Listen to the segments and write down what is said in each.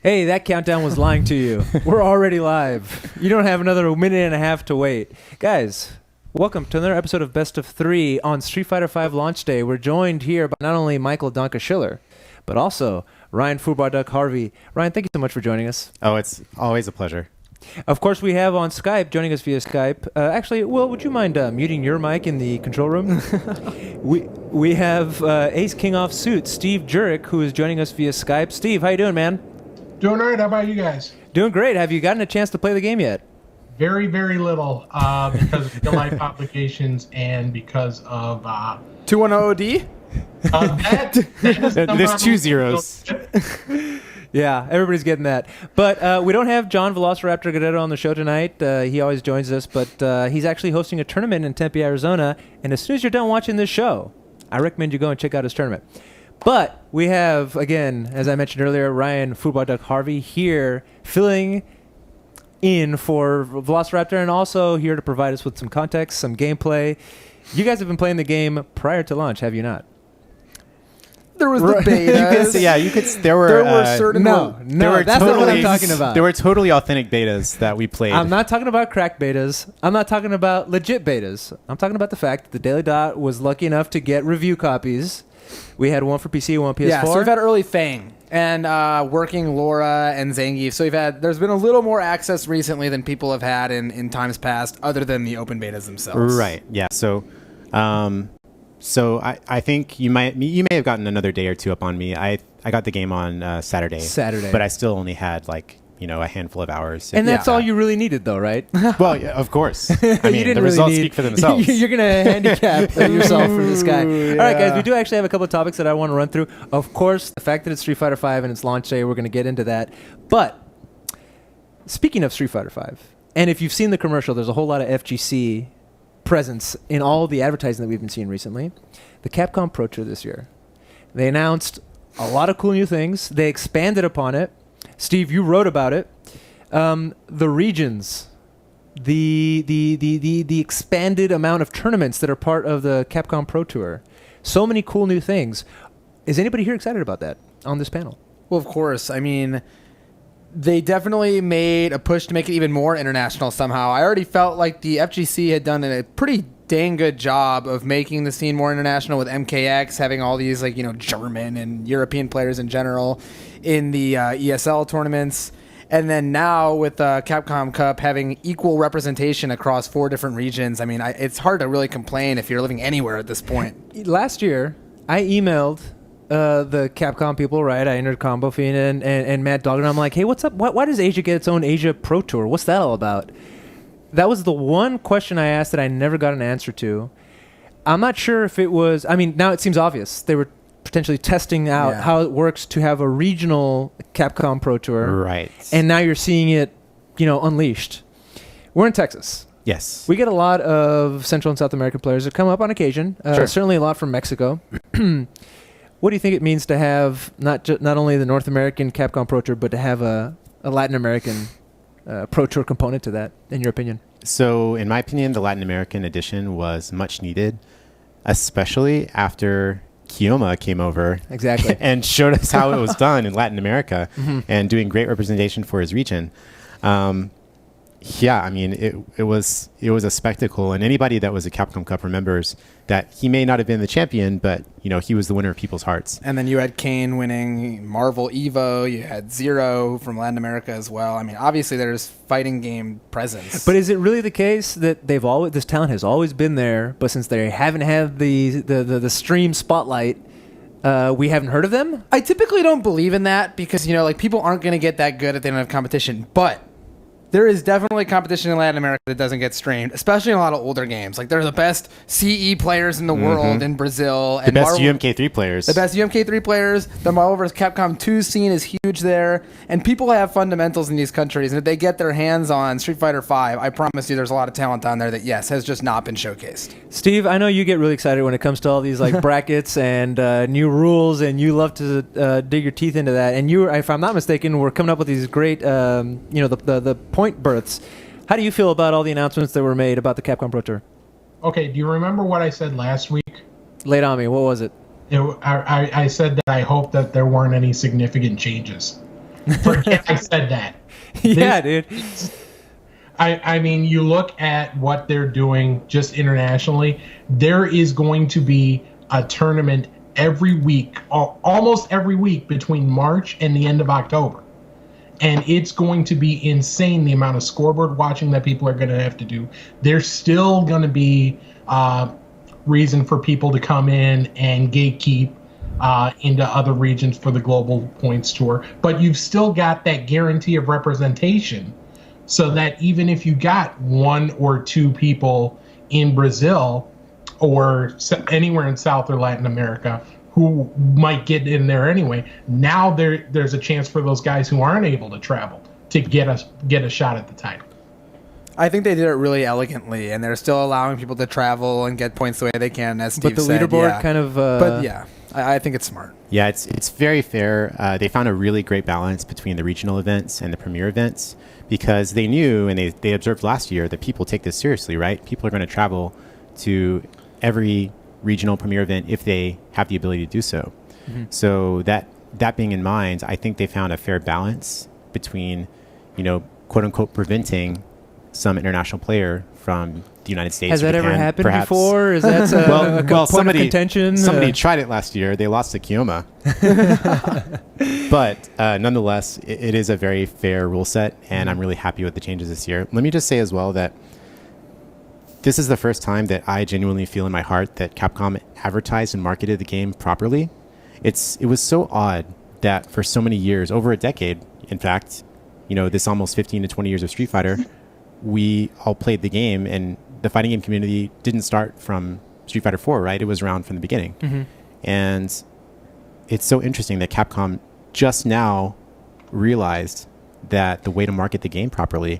Hey, that countdown was lying to you. We're already live. You don't have another minute and a half to wait. Guys, welcome to another episode of Best of 3 on Street Fighter V launch day. We're joined here by not only Michael Danke Schiller, but also Ryan FubarDuck Harvey. Ryan, thank you so much for joining us. Oh, it's always a pleasure. Of course, we have on Skype, joining us via Skype. Actually, Will, would you mind muting your mic in the control room? we have Ace King off suit, Steve Jurek, who is joining us via Skype. Steve, how you doing, man? Doing all right. How about you guys? Doing great. Have you gotten a chance to play the game yet? Very, very little because of real life obligations and because of 210 OD? There's 2 zeros. Yeah, everybody's getting that. But we don't have John Velociraptor Guerrero on the show tonight. He always joins us, but he's actually hosting a tournament in Tempe, Arizona. And as soon as you're done watching this show, I recommend you go and check out his tournament. But we have, again, as I mentioned earlier, Ryan FubarDuck Harvey here filling in for Velociraptor and also here to provide us with some context, some gameplay. You guys have been playing the game prior to launch, have you not? There was the betas. There were certain... that's not what I'm talking about. There were totally authentic betas that we played. I'm not talking about crack betas. I'm not talking about legit betas. I'm talking about the fact that the Daily Dot was lucky enough to get review copies. We had one for PC, one PS4. Yeah, so we've had early Fang and working Laura and Zangief. So there's been a little more access recently than people have had in times past, other than the open betas themselves. Right. Yeah. So, I think you may have gotten another day or two up on me. I got the game on Saturday, but I still only had a handful of hours. And that's all you really needed, though, right? Well, yeah, of course. I mean, the results speak for themselves. You're going to handicap yourself for this guy. Yeah. All right, guys, we do actually have a couple of topics that I want to run through. Of course, the fact that it's Street Fighter V and it's launch day, we're going to get into that. But speaking of Street Fighter V, and if you've seen the commercial, there's a whole lot of FGC presence in all the advertising that we've been seeing recently. The Capcom Pro Tour this year. They announced a lot of cool new things. They expanded upon it. Steve, you wrote about it. The regions, the expanded amount of tournaments that are part of the Capcom Pro Tour. So many cool new things. Is anybody here excited about that on this panel? Well, of course. I mean, they definitely made a push to make it even more international somehow. I already felt like the FGC had done a pretty dang good job of making the scene more international with MKX having all these German and European players in general in the ESL tournaments, and then now with Capcom Cup having equal representation across 4 different regions. I mean, it's hard to really complain if you're living anywhere at this point. Last year, I emailed the Capcom people, right? I entered Combo Fiend and Matt Dog, and I'm like, hey, what's up? Why does Asia get its own Asia Pro Tour? What's that all about? That was the one question I asked that I never got an answer to. I'm not sure if it was... I mean, now it seems obvious. They were potentially testing out how it works to have a regional Capcom Pro Tour. Right. And now you're seeing it, unleashed. We're in Texas. Yes. We get a lot of Central and South American players that come up on occasion. Sure. Certainly a lot from Mexico. What do you think it means to have not only the North American Capcom Pro Tour, but to have a Latin American Pro Tour component to that, in your opinion? So, in my opinion, the Latin American edition was much needed, especially after Kioma came over and showed us how it was done in Latin America and doing great representation for his region. I mean, it was a spectacle, and anybody that was a Capcom Cup remembers that he may not have been the champion, but he was the winner of people's hearts. And then you had Kane winning Marvel Evo. You had Zero from Latin America as well. I mean, obviously there's fighting game presence. But is it really the case that this talent has always been there, but since they haven't had the stream spotlight, we haven't heard of them? I typically don't believe in that because people aren't going to get that good if they don't have competition, but there is definitely competition in Latin America that doesn't get streamed, especially in a lot of older games. Like, they're the best CE players in the world in Brazil. The best UMK3 players. The best UMK3 players. The Marvel vs. Capcom 2 scene is huge there. And people have fundamentals in these countries. And if they get their hands on Street Fighter V, I promise you there's a lot of talent down there that, yes, has just not been showcased. Steve, I know you get really excited when it comes to all these brackets and new rules, and you love to dig your teeth into that. And you, if I'm not mistaken, we're coming up with these great, the point berths. How do you feel about all the announcements that were made about the Capcom Pro Tour? Okay, do you remember what I said last week? Lay it on me. What was it? I said that I hope that there weren't any significant changes. Forget I said that. Yeah, dude. I mean, you look at what they're doing just internationally. There is going to be a tournament every week, almost every week between March and the end of October. And it's going to be insane the amount of scoreboard watching that people are going to have to do. There's still going to be reason for people to come in and gatekeep into other regions for the Global Points Tour. But you've still got that guarantee of representation, so that even if you got one or two people in Brazil or anywhere in South or Latin America who might get in there anyway, now there's a chance for those guys who aren't able to travel to get a shot at the title. I think they did it really elegantly, and they're still allowing people to travel and get points the way they can, as Steve said. But the leaderboard kind of... But yeah, I think it's smart. Yeah, it's very fair. They found a really great balance between the regional events and the premier events, because they knew, and they observed last year, that people take this seriously, right? People are going to travel to every regional premier event if they have the ability to do so. Mm-hmm. So that being in mind, I think they found a fair balance between, quote unquote, preventing some international player from the United States. Has that Japan, ever happened perhaps. Before? Is that a point of contention? Somebody tried it last year. They lost to Kioma. But nonetheless, it is a very fair rule set, and I'm really happy with the changes this year. Let me just say as well that this is the first time that I genuinely feel in my heart that Capcom advertised and marketed the game properly. It was so odd that for so many years, over a decade, in fact, this almost 15 to 20 years of Street Fighter, we all played the game, and the fighting game community didn't start from Street Fighter 4, right? It was around from the beginning. Mm-hmm. And it's so interesting that Capcom just now realized that the way to market the game properly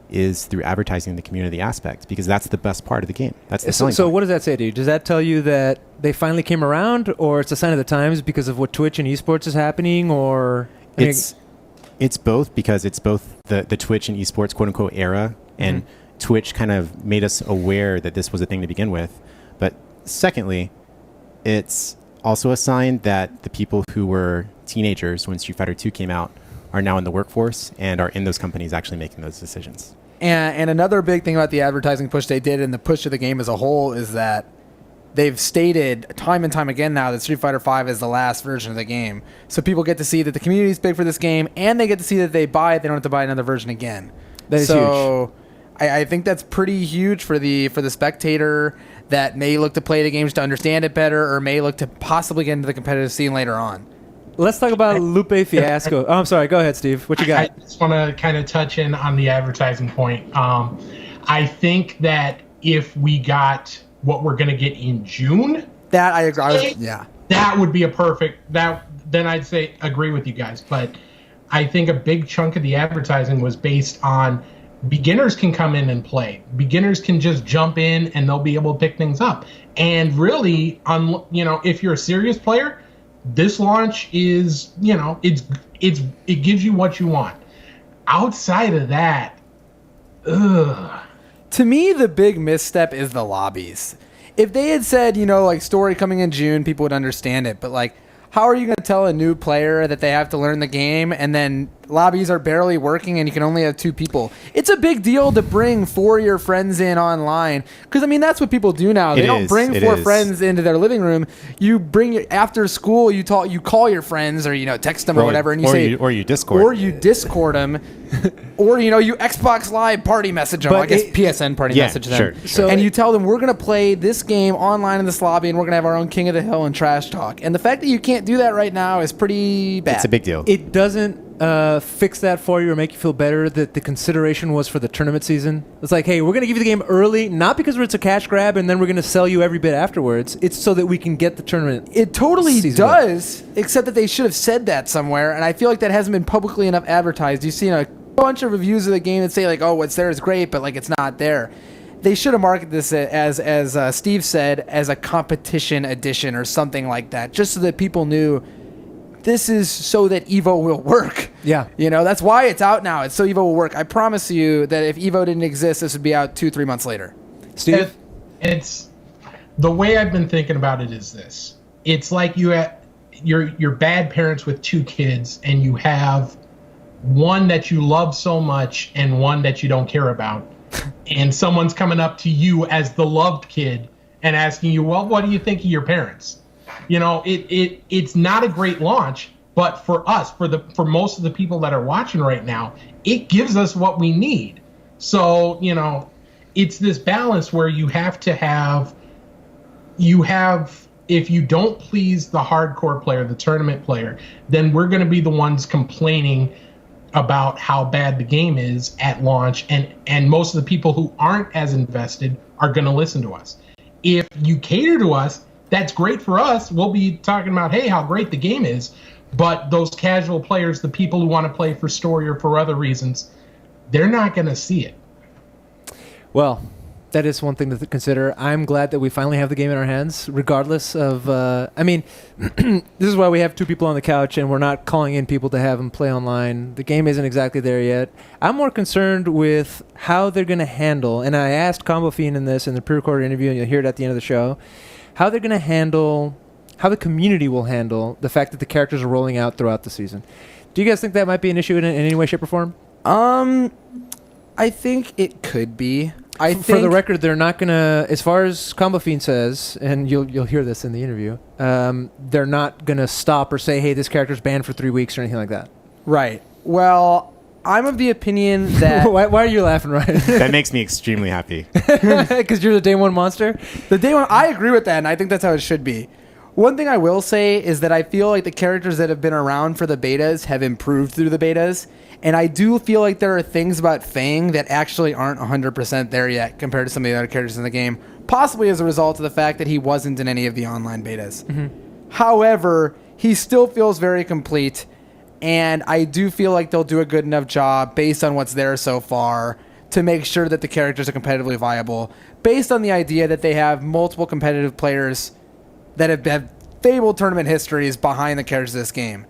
is through advertising the community aspect, because that's the best part of the game. That's the selling So point. what does that say to you? Does that tell you that they finally came around, or it's a sign of the times because of what Twitch and esports is happening, or... It's both, because it's both the Twitch and esports quote unquote era, and Twitch kind of made us aware that this was a thing to begin with. But secondly, it's also a sign that the people who were teenagers when Street Fighter 2 came out are now in the workforce and are in those companies actually making those decisions. And another big thing about the advertising push they did and the push of the game as a whole is that they've stated time and time again now that Street Fighter V is the last version of the game. So people get to see that the community is big for this game, and they get to see that they buy it, they don't have to buy another version again. That is huge. I think that's pretty huge for the spectator that may look to play the games to understand it better, or may look to possibly get into the competitive scene later on. Let's talk about Lupe Fiasco. Oh, I'm sorry. Go ahead, Steve. What you got? I just want to kind of touch in on the advertising point. I think that if we got what we're going to get in June, that I agree. That would be a perfect. Then I'd say agree with you guys. But I think a big chunk of the advertising was based on beginners can come in and play. Beginners can just jump in and they'll be able to pick things up. And really, if you're a serious player, this launch is, it gives you what you want. Outside of that, to me, the big misstep is the lobbies. If they had said, story coming in June, people would understand it. But how are you going to tell a new player that they have to learn the game, and then lobbies are barely working and you can only have 2 people? It's a big deal to bring 4 of your friends in online, because that's what people do now. They don't bring 4 friends into their living room. You bring after school. You call your friends, or text them or whatever, and you Discord them, or you Xbox Live party message them. PSN party message them. Sure. So, and you tell them, we're going to play this game online in this lobby, and we're going to have our own King of the Hill and trash talk. And the fact that you can't do that right now is pretty bad. It's a big deal. It doesn't fix that for you or make you feel better that the consideration was for the tournament season. It's like, hey, we're going to give you the game early, not because it's a cash grab and then we're going to sell you every bit afterwards. It's so that we can get the tournament. It totally does, except that they should have said that somewhere, and I feel like that hasn't been publicly enough advertised. You've seen a bunch of reviews of the game that say, what's there is great, but it's not there. They should have marketed this as Steve said, as a competition edition or something like that, just so that people knew this is so that EVO will work. Yeah. That's why it's out now. It's so EVO will work. I promise you that if EVO didn't exist, this would be out 2-3 months later. Steve? It's the way I've been thinking about it is this. It's like you're bad parents with 2 kids, and you have one that you love so much and one that you don't care about. And someone's coming up to you as the loved kid and asking you, well, what do you think of your parents? You know, it's not a great launch, but for us, for most of the people that are watching right now, it gives us what we need. So, you know, it's this balance where you have, if you don't please the hardcore player, the tournament player, then we're going to be the ones complaining about how bad the game is at launch, and most of the people who aren't as invested are going to listen to us. If you cater to us, that's great for us. We'll be talking about, hey, how great the game is. But those casual players, the people who want to play for story or for other reasons, they're not going to see it. Well, that is one thing to consider. I'm glad that we finally have the game in our hands, regardless of... I mean, this is why we have two people on the couch, and we're not calling in people to have them play online. The game isn't exactly there yet. I'm more concerned with how they're going to handle, and I asked Combo Fiend in this in the pre-recorded interview, and you'll hear it at the end of the show, how they're going to handle... how the community will handle the fact that the characters are rolling out throughout the season. Do you guys think that might be an issue in any way, shape, or form? I think it could be. For the record, they're not going to, as far as Combo Fiend says, and you'll hear this in the interview, they're not going to stop or say, hey, this character's banned for 3 weeks or anything like that. Right. Well, I'm of the opinion that... why are you laughing, Ryan? That makes me extremely happy. Because you're the day one monster? The day one, I agree with that, and I think that's how it should be. One thing I will say is that I feel like the characters that have been around for the betas have improved through the betas, and I do feel like there are things about Fang that actually aren't 100% there yet compared to some of the other characters in the game, possibly as a result of the fact that he wasn't in any of the online betas. Mm-hmm. However, he still feels very complete, and I do feel like they'll do a good enough job based on what's there so far to make sure that the characters are competitively viable, based on the idea that they have multiple competitive players that have fabled tournament histories behind the characters of this game.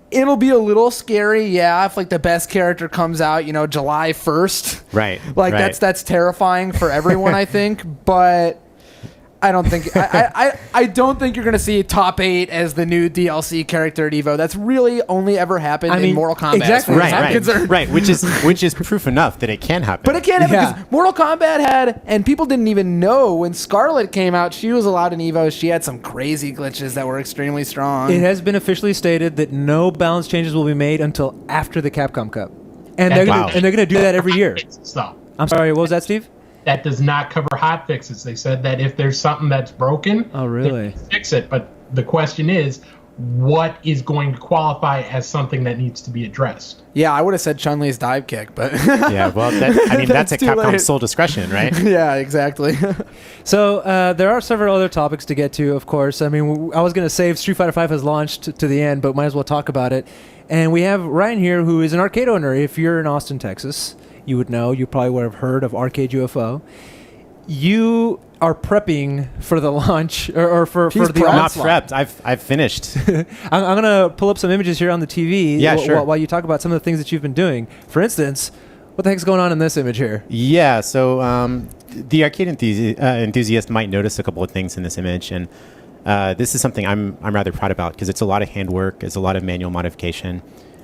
It'll be a little scary, yeah, if like the best character comes out, you know, July 1st. Right. Like right. that's terrifying for everyone, I think. But I don't think I don't think you're gonna see top 8 as the new DLC character at EVO. That's really only ever happened in Mortal Kombat. Exactly. Right. Which is proof enough that it can happen. But it can't happen because Mortal Kombat had, and people didn't even know when Scarlet came out, she was allowed in EVO. She had some crazy glitches that were extremely strong. It has been officially stated that no balance changes will be made until after the Capcom Cup, and they're gonna do that every year. I'm sorry, what was that, Steve? That does not cover hot fixes. They said that if there's something that's broken, oh really, they fix it. But the question is, what is going to qualify as something that needs to be addressed? Yeah, I would have said Chun-Li's dive kick, but yeah, well, that's a Capcom's sole discretion, right? Yeah, exactly. So there are several other topics to get to, of course. I mean, I was going to save Street Fighter V has launched to the end, but might as well talk about it. And we have Ryan here, who is an arcade owner. If you're in Austin, Texas, you would know. You probably would have heard of Arcade UFO. You are prepping for the launch, or for the not prepped. I've finished. I'm going to pull up some images here on the TV. Yeah, sure. While you talk about some of the things that you've been doing. For instance, what the heck's going on in this image here? Yeah, so the arcade enthusiast might notice a couple of things in this image, and this is something I'm rather proud about because it's a lot of handwork, it's a lot of manual modification.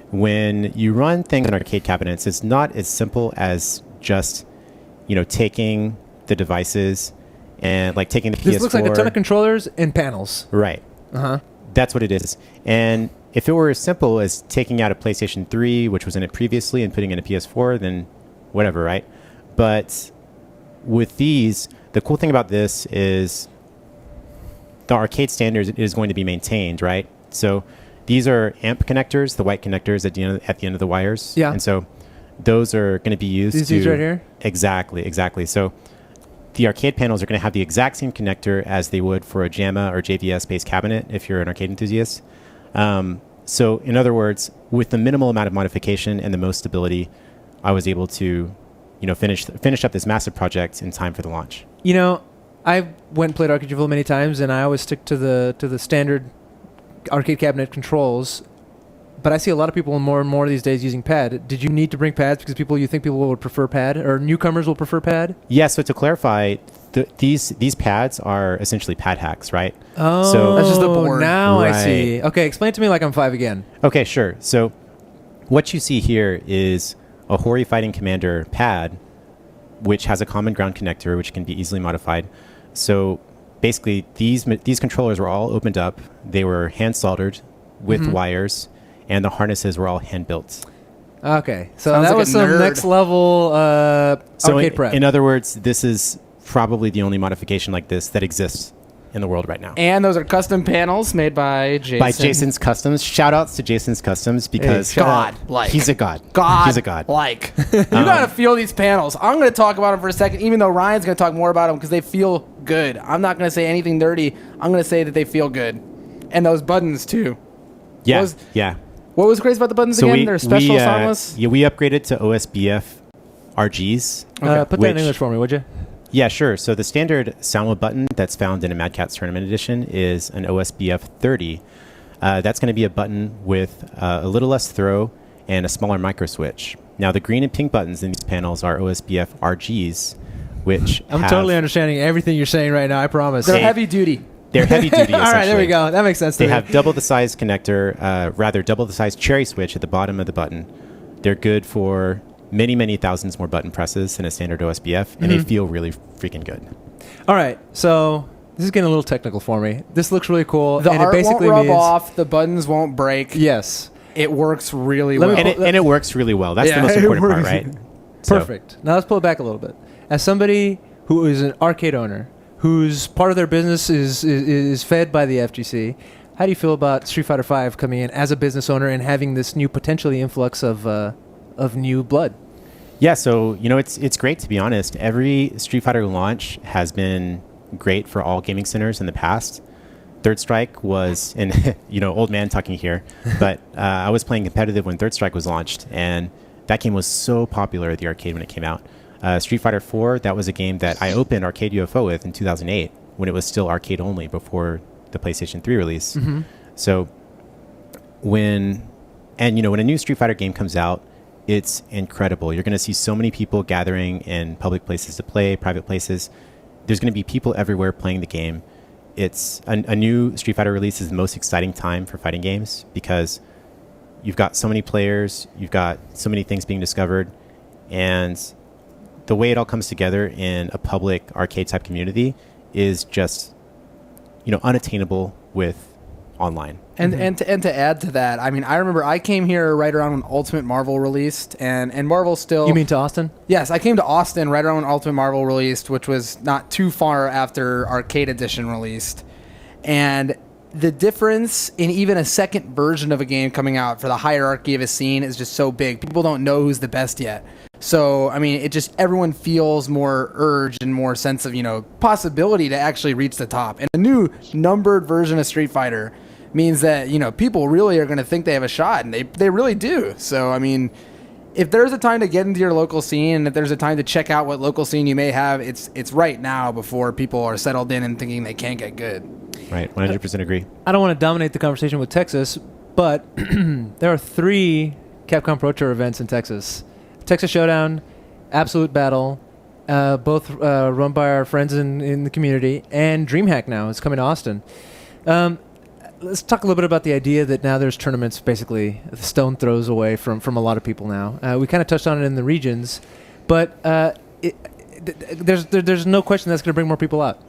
When you run things in arcade cabinets, it's not as simple as just, taking the devices and like taking the PS4. This looks like a ton of controllers and panels. Right. Uh-huh. That's what it is. And if it were as simple as taking out a PlayStation 3, which was in it previously, and putting in a PS4, then whatever, right? But with these, the cool thing about this is the arcade standard is going to be maintained, right? So these are amp connectors, the white connectors at the end of the wires. Yeah. And so those are going to be used These right here? Exactly. So the arcade panels are going to have the exact same connector as they would for a JAMA or JVS-based cabinet if you're an arcade enthusiast. So in other words, with the minimal amount of modification and the most stability, I was able to, finish up this massive project in time for the launch. I went and played Arcade UFO many times, and I always stick to the standard arcade cabinet controls. But I see a lot of people more and more these days using pad. Did you need to bring pads because you think people would prefer pad, or newcomers will prefer pad? Yeah, so to clarify, these pads are essentially pad hacks, right? Oh, so that's just the board. Now right. I see. Okay, explain to me like I'm 5 again. Okay, sure. So what you see here is a Hori Fighting Commander pad, which has a common ground connector, which can be easily modified. So basically, these controllers were all opened up. They were hand soldered with wires, and the harnesses were all hand built. Okay, so Sounds that like was a some nerd. next level arcade prep. In other words, this is probably the only modification like this that exists in the world right now. And those are custom panels made by Jason. By Jason's Customs. Shout outs to Jason's Customs because Hey, God-like. he's a god. God. He's a god. Like. You got to feel these panels. I'm going to talk about them for a second, even though Ryan's going to talk more about them because they feel good. I'm not going to say anything dirty. I'm going to say that they feel good. And those buttons, too. Yeah, What was crazy about the buttons again? They're special soundless? Yeah, we upgraded to OSBF RGs. Put that in English for me, would you? Yeah, sure. So the standard Soundwave button that's found in a Mad Catz Tournament Edition is an OSBF 30. That's going to be a button with a little less throw and a smaller micro switch. Now, the green and pink buttons in these panels are OSBF RGs, which I'm totally understanding everything you're saying right now, I promise. They're heavy duty. They're heavy duty. All right, there we go. That makes sense to They me. have double the size connector, double the size cherry switch at the bottom of the button. They're good for many, many thousands more button presses than a standard OSBF, and they feel really freaking good. All right, so this is getting a little technical for me. This looks really cool. The and art it basically won't rub means, off. The buttons won't break. Yes. It works really Let me well. And it works really well. That's the most it important part, works. right? So- Perfect. Now let's pull it back a little bit. As somebody who is an arcade owner, whose part of their business is fed by the FGC, how do you feel about Street Fighter V coming in as a business owner and having this new potentially influx of new blood? Yeah, so it's great, to be honest. Every Street Fighter launch has been great for all gaming centers in the past. Third Strike was, and old man talking here, but I was playing competitive when Third Strike was launched, and that game was so popular at the arcade when it came out. Street Fighter 4, that was a game that I opened Arcade UFO with in 2008 when it was still arcade only before the PlayStation 3 release. So when a new Street Fighter game comes out, it's incredible. You're going to see so many people gathering in public places to play, private places. There's going to be people everywhere playing the game. It's a new Street Fighter release is the most exciting time for fighting games because you've got so many players, you've got so many things being discovered, and the way it all comes together in a public arcade type community is just, unattainable with online. And to add to that, I mean, I remember I came here right around when Ultimate Marvel released, and Marvel still... You mean to Austin? Yes, I came to Austin right around when Ultimate Marvel released, which was not too far after Arcade Edition released. And the difference in even a second version of a game coming out for the hierarchy of a scene is just so big. People don't know who's the best yet. So, I mean, everyone feels more urge and more sense of, possibility to actually reach the top. And a new numbered version of Street Fighter means that, people really are going to think they have a shot, and they really do. So, I mean, if there's a time to get into your local scene, and if there's a time to check out what local scene you may have, it's right now before people are settled in and thinking they can't get good. Right, 100% agree. I don't want to dominate the conversation with Texas, but there are 3 Capcom Pro Tour events in Texas. Texas Showdown, Absolute Battle, both run by our friends in the community, and DreamHack now is coming to Austin. Let's talk a little bit about the idea that now there's tournaments basically a stone throws away from a lot of people now. We kind of touched on it in the regions, but there's no question that's going to bring more people out.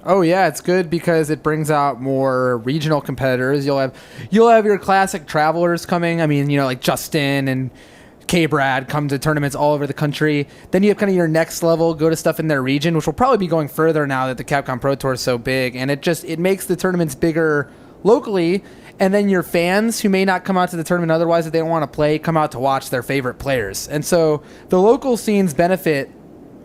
Oh yeah, it's good because it brings out more regional competitors. You'll have your classic travelers coming. I mean, like Justin and K-Brad come to tournaments all over the country. Then you have kind of your next level, go to stuff in their region, which will probably be going further now that the Capcom Pro Tour is so big. And it makes the tournaments bigger locally. And then your fans who may not come out to the tournament otherwise if they don't want to play, come out to watch their favorite players. And so the local scenes benefit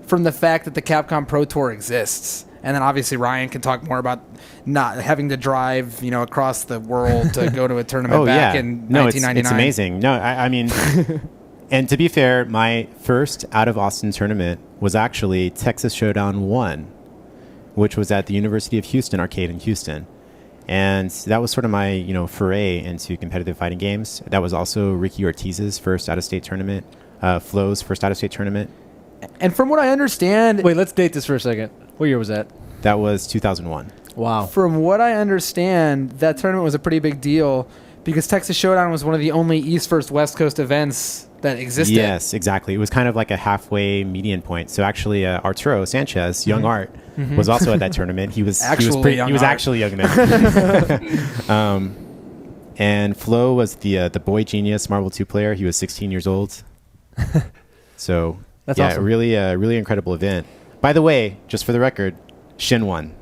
from the fact that the Capcom Pro Tour exists. And then obviously Ryan can talk more about not having to drive, across the world to go to a tournament back in 1999. It's amazing. No, I mean... And to be fair, my first out of Austin tournament was actually Texas Showdown 1, which was at the University of Houston arcade in Houston. And that was sort of my, foray into competitive fighting games. That was also Ricky Ortiz's first out-of-state tournament, Flo's first out-of-state tournament. And from what I understand... Wait, let's date this for a second. What year was that? That was 2001. Wow. From what I understand, that tournament was a pretty big deal because Texas Showdown was one of the only East First West Coast events that existed. Yes, exactly. It was kind of like a halfway median point. So actually, Arturo Sanchez, young Art, was also at that tournament. He was actually young then. And Flo was the Boy Genius Marvel 2 player. He was 16 years old. So that's awesome. really incredible event. By the way, just for the record, Shin won.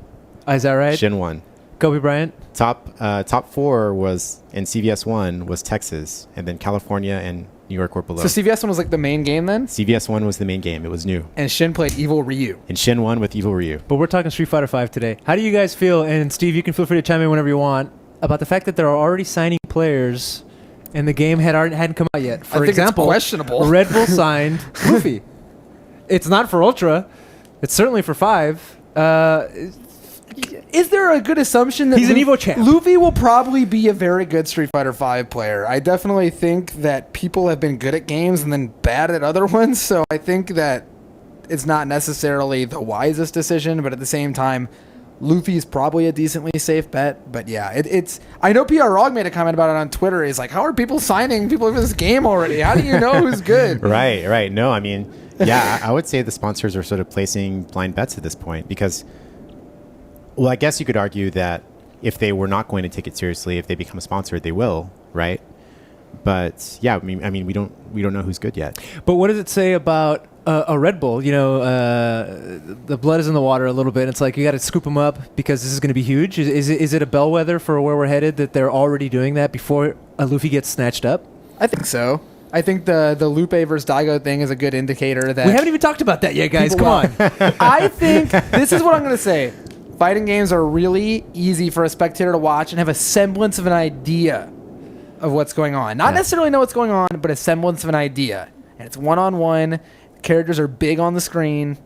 Is that right? Shin won. Kobe Bryant. Top 4 was in CVS 1 was Texas, and then California and New York were below. So CVS 1 was like the main game then? CVS 1 was the main game. It was new. And Shin played Evil Ryu. And Shin won with Evil Ryu. But we're talking Street Fighter V today. How do you guys feel? And Steve, you can feel free to chime in whenever you want about the fact that they're already signing players, and the game hadn't come out yet. For example, it's questionable. Red Bull signed Luffy. It's not for Ultra. It's certainly for 5. Is there a good assumption that he's an Evo champ? Luffy will probably be a very good Street Fighter V player. I definitely think that people have been good at games and then bad at other ones, so I think that it's not necessarily the wisest decision, but at the same time, Luffy's probably a decently safe bet. But yeah, it's. I know PR Rog made a comment about it on Twitter. He's like, how are people signing people for this game already? How do you know who's good? Right. No, I mean, yeah, I would say the sponsors are sort of placing blind bets at this point because, well, I guess you could argue that if they were not going to take it seriously, if they become a sponsor, they will, right? But yeah, I mean, we don't know who's good yet. But what does it say about a Red Bull? You know, the blood is in the water a little bit. It's like you got to scoop them up because this is going to be huge. Is it a bellwether for where we're headed that they're already doing that before a Luffy gets snatched up? I think so. I think the Lupe versus Daigo thing is a good indicator that we haven't even talked about that yet, guys. Come on. I think this is what I'm going to say. Fighting games are really easy for a spectator to watch and have a semblance of an idea of what's going on. Not necessarily know what's going on, but a semblance of an idea. And it's one-on-one. Characters are big on the screen.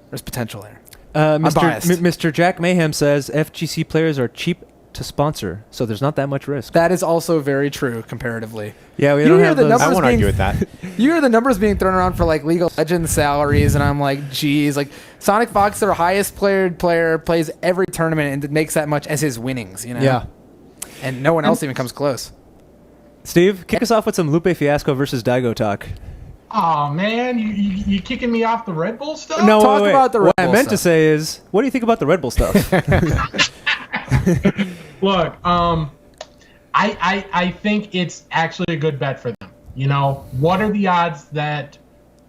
There's potential there. Mr. Jack Mayhem says FGC players are cheap to sponsor, so there's not that much risk. That is also very true comparatively. Yeah, we don't have those. I won't argue with that. You hear the numbers being thrown around for like League of Legends salaries, and I'm like, geez, like Sonic Fox, their highest player, plays every tournament and makes that much as his winnings, you know? Yeah. And no one else even comes close. Steve, kick us off with some Lupe Fiasco versus Daigo talk. Oh man, you kicking me off the Red Bull stuff? No, talk about the Red Bull. What I meant to say is, what do you think about the Red Bull stuff? Look, I think it's actually a good bet for them. You know, what are the odds that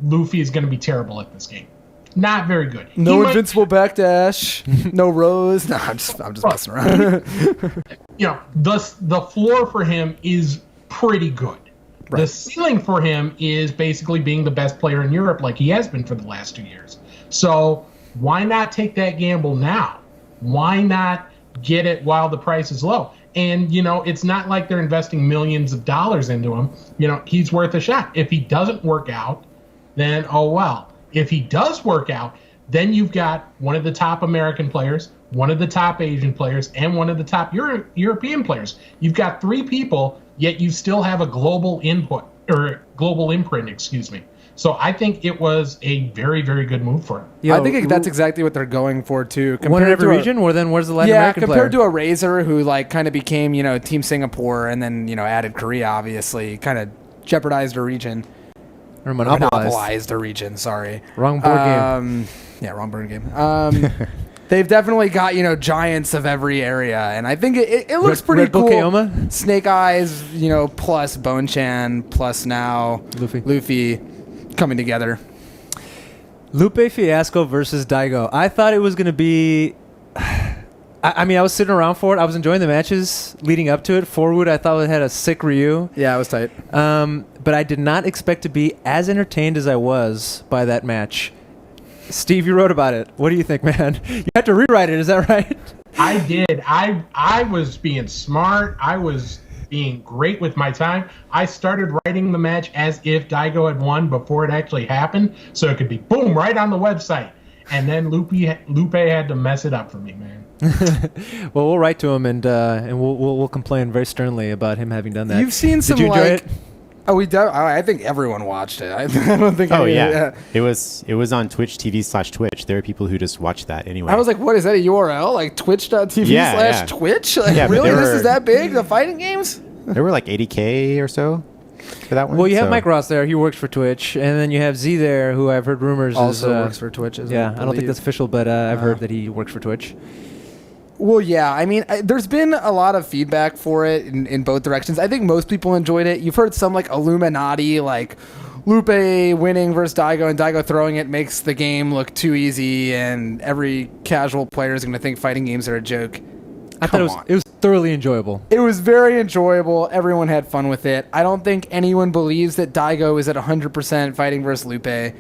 Luffy is going to be terrible at this game? Not very good. No invincible backdash, no Rose. No, I'm just messing around. You know, the floor for him is pretty good. Right. The ceiling for him is basically being the best player in Europe like he has been for the last 2 years. So why not take that gamble now? Why not get it while the price is low? And, you know, it's not like they're investing millions of dollars into him. You know, he's worth a shot. If he doesn't work out, then oh well. If he does work out, then you've got one of the top American players, one of the top Asian players, and one of the top European players. You've got 3 people, yet you still have a global imprint, excuse me. So I think it was a very, very good move for him. I think that's exactly what they're going for too. One in every region, or then where's the Latin American player? Yeah, compared to a Razor who like kind of became, you know, Team Singapore and then, you know, added Korea, obviously, kind of jeopardized a region. Or monopolized a region, sorry. Wrong board game. Yeah, wrong board game. They've definitely got, you know, giants of every area, and I think it looks pretty cool. Keoma? Snake Eyes, you know, plus Bone-chan, plus now Luffy coming together. Lupe Fiasco versus Daigo. I thought it was going to be... I mean, I was sitting around for it. I was enjoying the matches leading up to it. Forward, I thought it had a sick Ryu. Yeah, it was tight. But I did not expect to be as entertained as I was by that match. Steve, you wrote about it. What do you think, man? You had to rewrite it. Is that right? I did. I was being smart. I was being great with my time. I started writing the match as if Daigo had won before it actually happened, so it could be boom right on the website. And then Lupe had to mess it up for me, man. Well, we'll write to him and we'll complain very sternly about him having done that. You've seen some Did you enjoy it? Oh, I think everyone watched it. I don't think. Oh yeah, it was on Twitch TV/Twitch. There are people who just watch that anyway. I was like, what is that, a URL? Like twitch.tv/Twitch? Like, really? This is that big? The fighting games? There were like 80K or so for that one. Well, you have Mike Ross there. He works for Twitch, and then you have Z there, who I've heard rumors also works for Twitch. I don't think that's official, but I've heard that he works for Twitch. Well, yeah. I mean, there's been a lot of feedback for it in both directions. I think most people enjoyed it. You've heard some like Illuminati, like Lupe winning versus Daigo, and Daigo throwing it makes the game look too easy, and every casual player is going to think fighting games are a joke. I thought it was thoroughly enjoyable. It was very enjoyable. Everyone had fun with it. I don't think anyone believes that Daigo is at 100% fighting versus Lupe.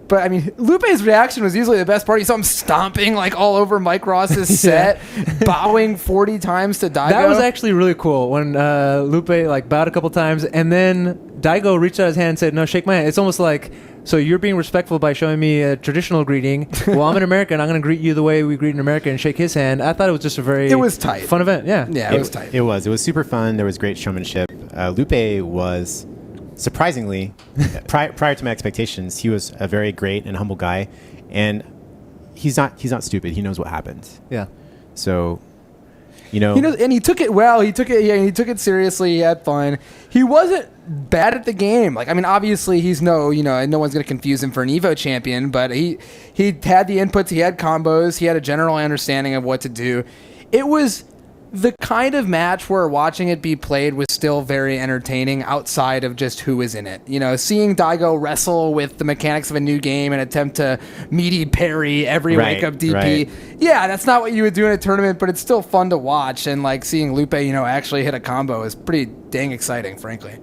But, I mean, Lupe's reaction was usually the best part. You saw him stomping, like, all over Mike Ross's set, bowing 40 times to Daigo. That was actually really cool when Lupe, like, bowed a couple times, and then Daigo reached out his hand and said, no, shake my hand. It's almost like, so you're being respectful by showing me a traditional greeting. Well, I'm an American. I'm going to greet you the way we greet an American and shake his hand. I thought it was just a very fun event. Yeah, it was tight. It was super fun. There was great showmanship. Lupe was... surprisingly, prior to my expectations, he was a very great and humble guy, and he's not stupid. He knows what happens. Yeah. So, and he took it well. He took it seriously. He had fun. He wasn't bad at the game. Like, I mean, obviously he's no one's going to confuse him for an Evo champion, but he had the inputs. He had combos. He had a general understanding of what to do. It was the kind of match where watching it be played was still very entertaining outside of just who was in it. Seeing Daigo wrestle with the mechanics of a new game and attempt to meaty parry every wake-up DP. Right. Yeah, that's not what you would do in a tournament, but it's still fun to watch. And like seeing Lupe, actually hit a combo is pretty dang exciting, frankly.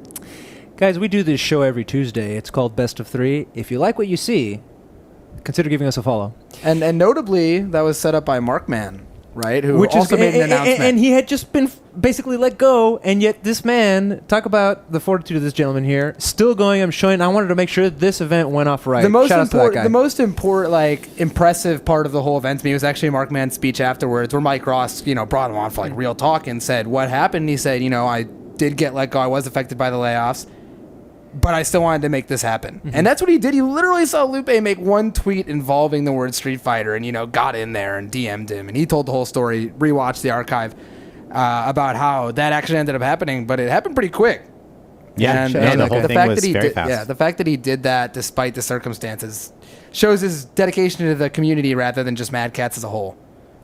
Guys, we do this show every Tuesday. It's called Best of 3. If you like what you see, consider giving us a follow. And notably, that was set up by Markman. Right, who also made an announcement. And he had just been basically let go, and yet this man, talk about the fortitude of this gentleman here, still going, I'm showing, I wanted to make sure this event went off right. The most important, impressive part of the whole event to me was actually Markman's speech afterwards, where Mike Ross, brought him on for real talk and said, what happened? And he said, I did get let go. I was affected by the layoffs, but I still wanted to make this happen. Mm-hmm. And that's what he did. He literally saw Lupe make one tweet involving the word Street Fighter and, got in there and DM'd him. And he told the whole story, rewatched the archive, about how that actually ended up happening. But it happened pretty quick. Yeah, and the whole thing was very fast. Yeah, the fact that he did that despite the circumstances shows his dedication to the community rather than just Mad Cats as a whole.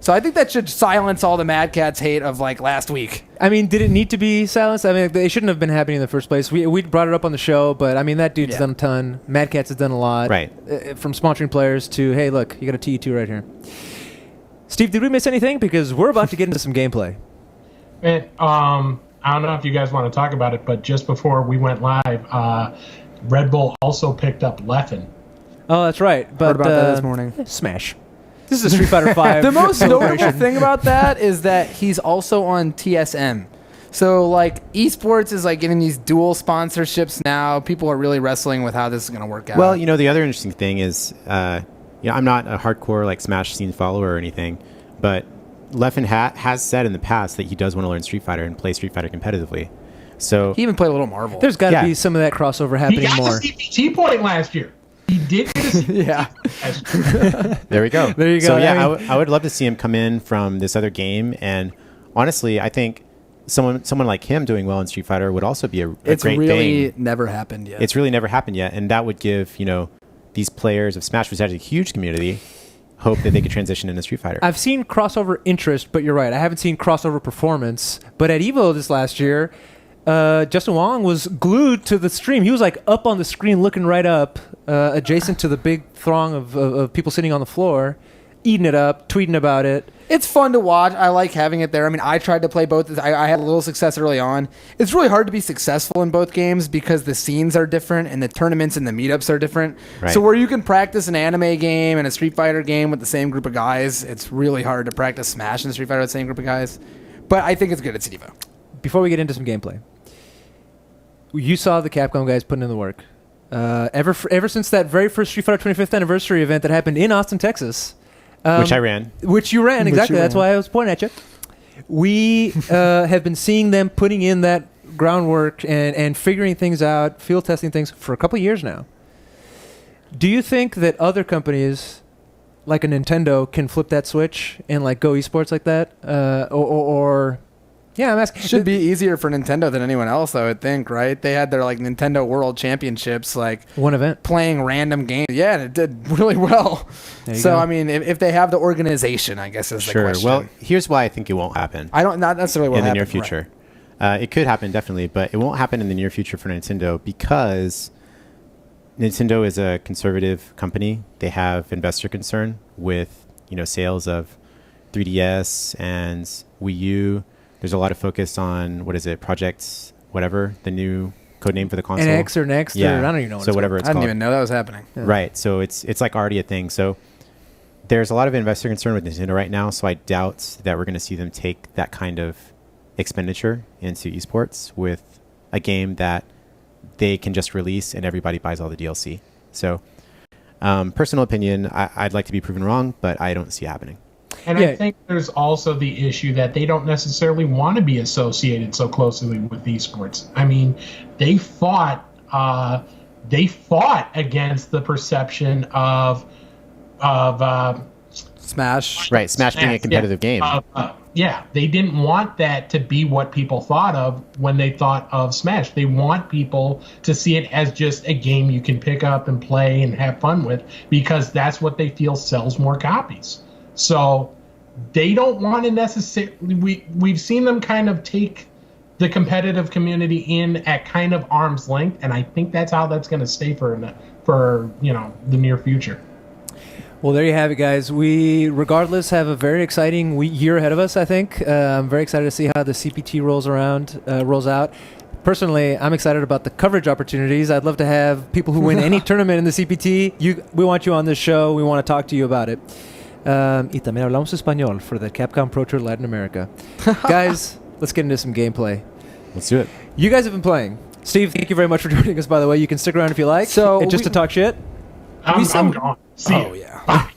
So I think that should silence all the Mad Cats hate of last week. I mean, did it need to be silenced? I mean, they shouldn't have been happening in the first place. We brought it up on the show, but I mean, that dude's done a ton. Mad Cats has done a lot. Right. From sponsoring players to, hey, look, you got a TE2 right here. Steve, did we miss anything? Because we're about to get into some gameplay. Man, I don't know if you guys want to talk about it, but just before we went live, Red Bull also picked up Leffen. Oh, that's right. But, heard about that this morning. Smash. This is a Street Fighter 5. The most notable thing about that is that he's also on TSM. So, esports is, getting these dual sponsorships now. People are really wrestling with how this is going to work out. Well, the other interesting thing is, I'm not a hardcore, Smash scene follower or anything, but Leffen has said in the past that he does want to learn Street Fighter and play Street Fighter competitively. So he even played a little Marvel. There's got to be some of that crossover happening more. He got the CPT point last year. He did get a CPT. There we go. There you go. So, I would love to see him come in from this other game. And honestly, I think someone like him doing well in Street Fighter would also be a great thing. It's really never happened yet. It's really never happened yet. And that would give, these players of Smash, which has a huge community, hope that they could transition into Street Fighter. I've seen crossover interest, but you're right. I haven't seen crossover performance. But at EVO this last year, Justin Wong was glued to the stream. He was up on the screen looking right up, adjacent to the big throng of people sitting on the floor, eating it up, tweeting about it. It's fun to watch. I like having it there. I mean, I tried to play both. I had a little success early on. It's really hard to be successful in both games because the scenes are different and the tournaments and the meetups are different. Right. So where you can practice an anime game and a Street Fighter game with the same group of guys, it's really hard to practice Smash and Street Fighter with the same group of guys. But I think it's good at Evo. Before we get into some gameplay, you saw the Capcom guys putting in the work. Ever since that very first Street Fighter 25th anniversary event that happened in Austin, Texas. Which I ran. Which you ran, exactly. That's why I was pointing at you. We have been seeing them putting in that groundwork and figuring things out, field testing things for a couple of years now. Do you think that other companies like a Nintendo can flip that switch and like go esports like that? Or yeah, I'm asking. Should be easier for Nintendo than anyone else, I would think, right? They had their like Nintendo World Championships, like one event playing random games. Yeah, and it did really well. So go. I mean, if they have the organization, I guess is the question. Well, here's why I think it won't happen. Not necessarily will in happen the near future. Right. It could happen definitely, but it won't happen in the near future for Nintendo because Nintendo is a conservative company. They have investor concern with sales of 3DS and Wii U. There's a lot of focus on Project whatever, the new code name for the console. NX or Next, or I don't even know what so whatever it's called. I didn't even know that was happening. Yeah. Right. So it's like already a thing. So there's a lot of investor concern with Nintendo right now. So I doubt that we're going to see them take that kind of expenditure into esports with a game that they can just release and everybody buys all the DLC. So personal opinion, I'd like to be proven wrong, but I don't see it happening. And I think there's also the issue that they don't necessarily want to be associated so closely with esports. I mean, they fought against the perception of Smash. Right, Smash being a competitive game. They didn't want that to be what people thought of when they thought of Smash. They want people to see it as just a game you can pick up and play and have fun with because that's what they feel sells more copies. So they don't want to necessarily. We've seen them kind of take the competitive community in at kind of arm's length, and I think that's how that's going to stay for the near future. Well, there you have it, guys. We, regardless, have a very exciting year ahead of us, I think. I'm very excited to see how the CPT rolls out. Personally, I'm excited about the coverage opportunities. I'd love to have people who win any tournament in the CPT. We want you on this show. We want to talk to you about it. Y también hablamos español for the Capcom Pro Tour Latin America. Guys, let's get into some gameplay. Let's do it. You guys have been playing. Steve, thank you very much for joining us, by the way. You can stick around if you like. Just to talk shit. I'm gone. See you. Yeah.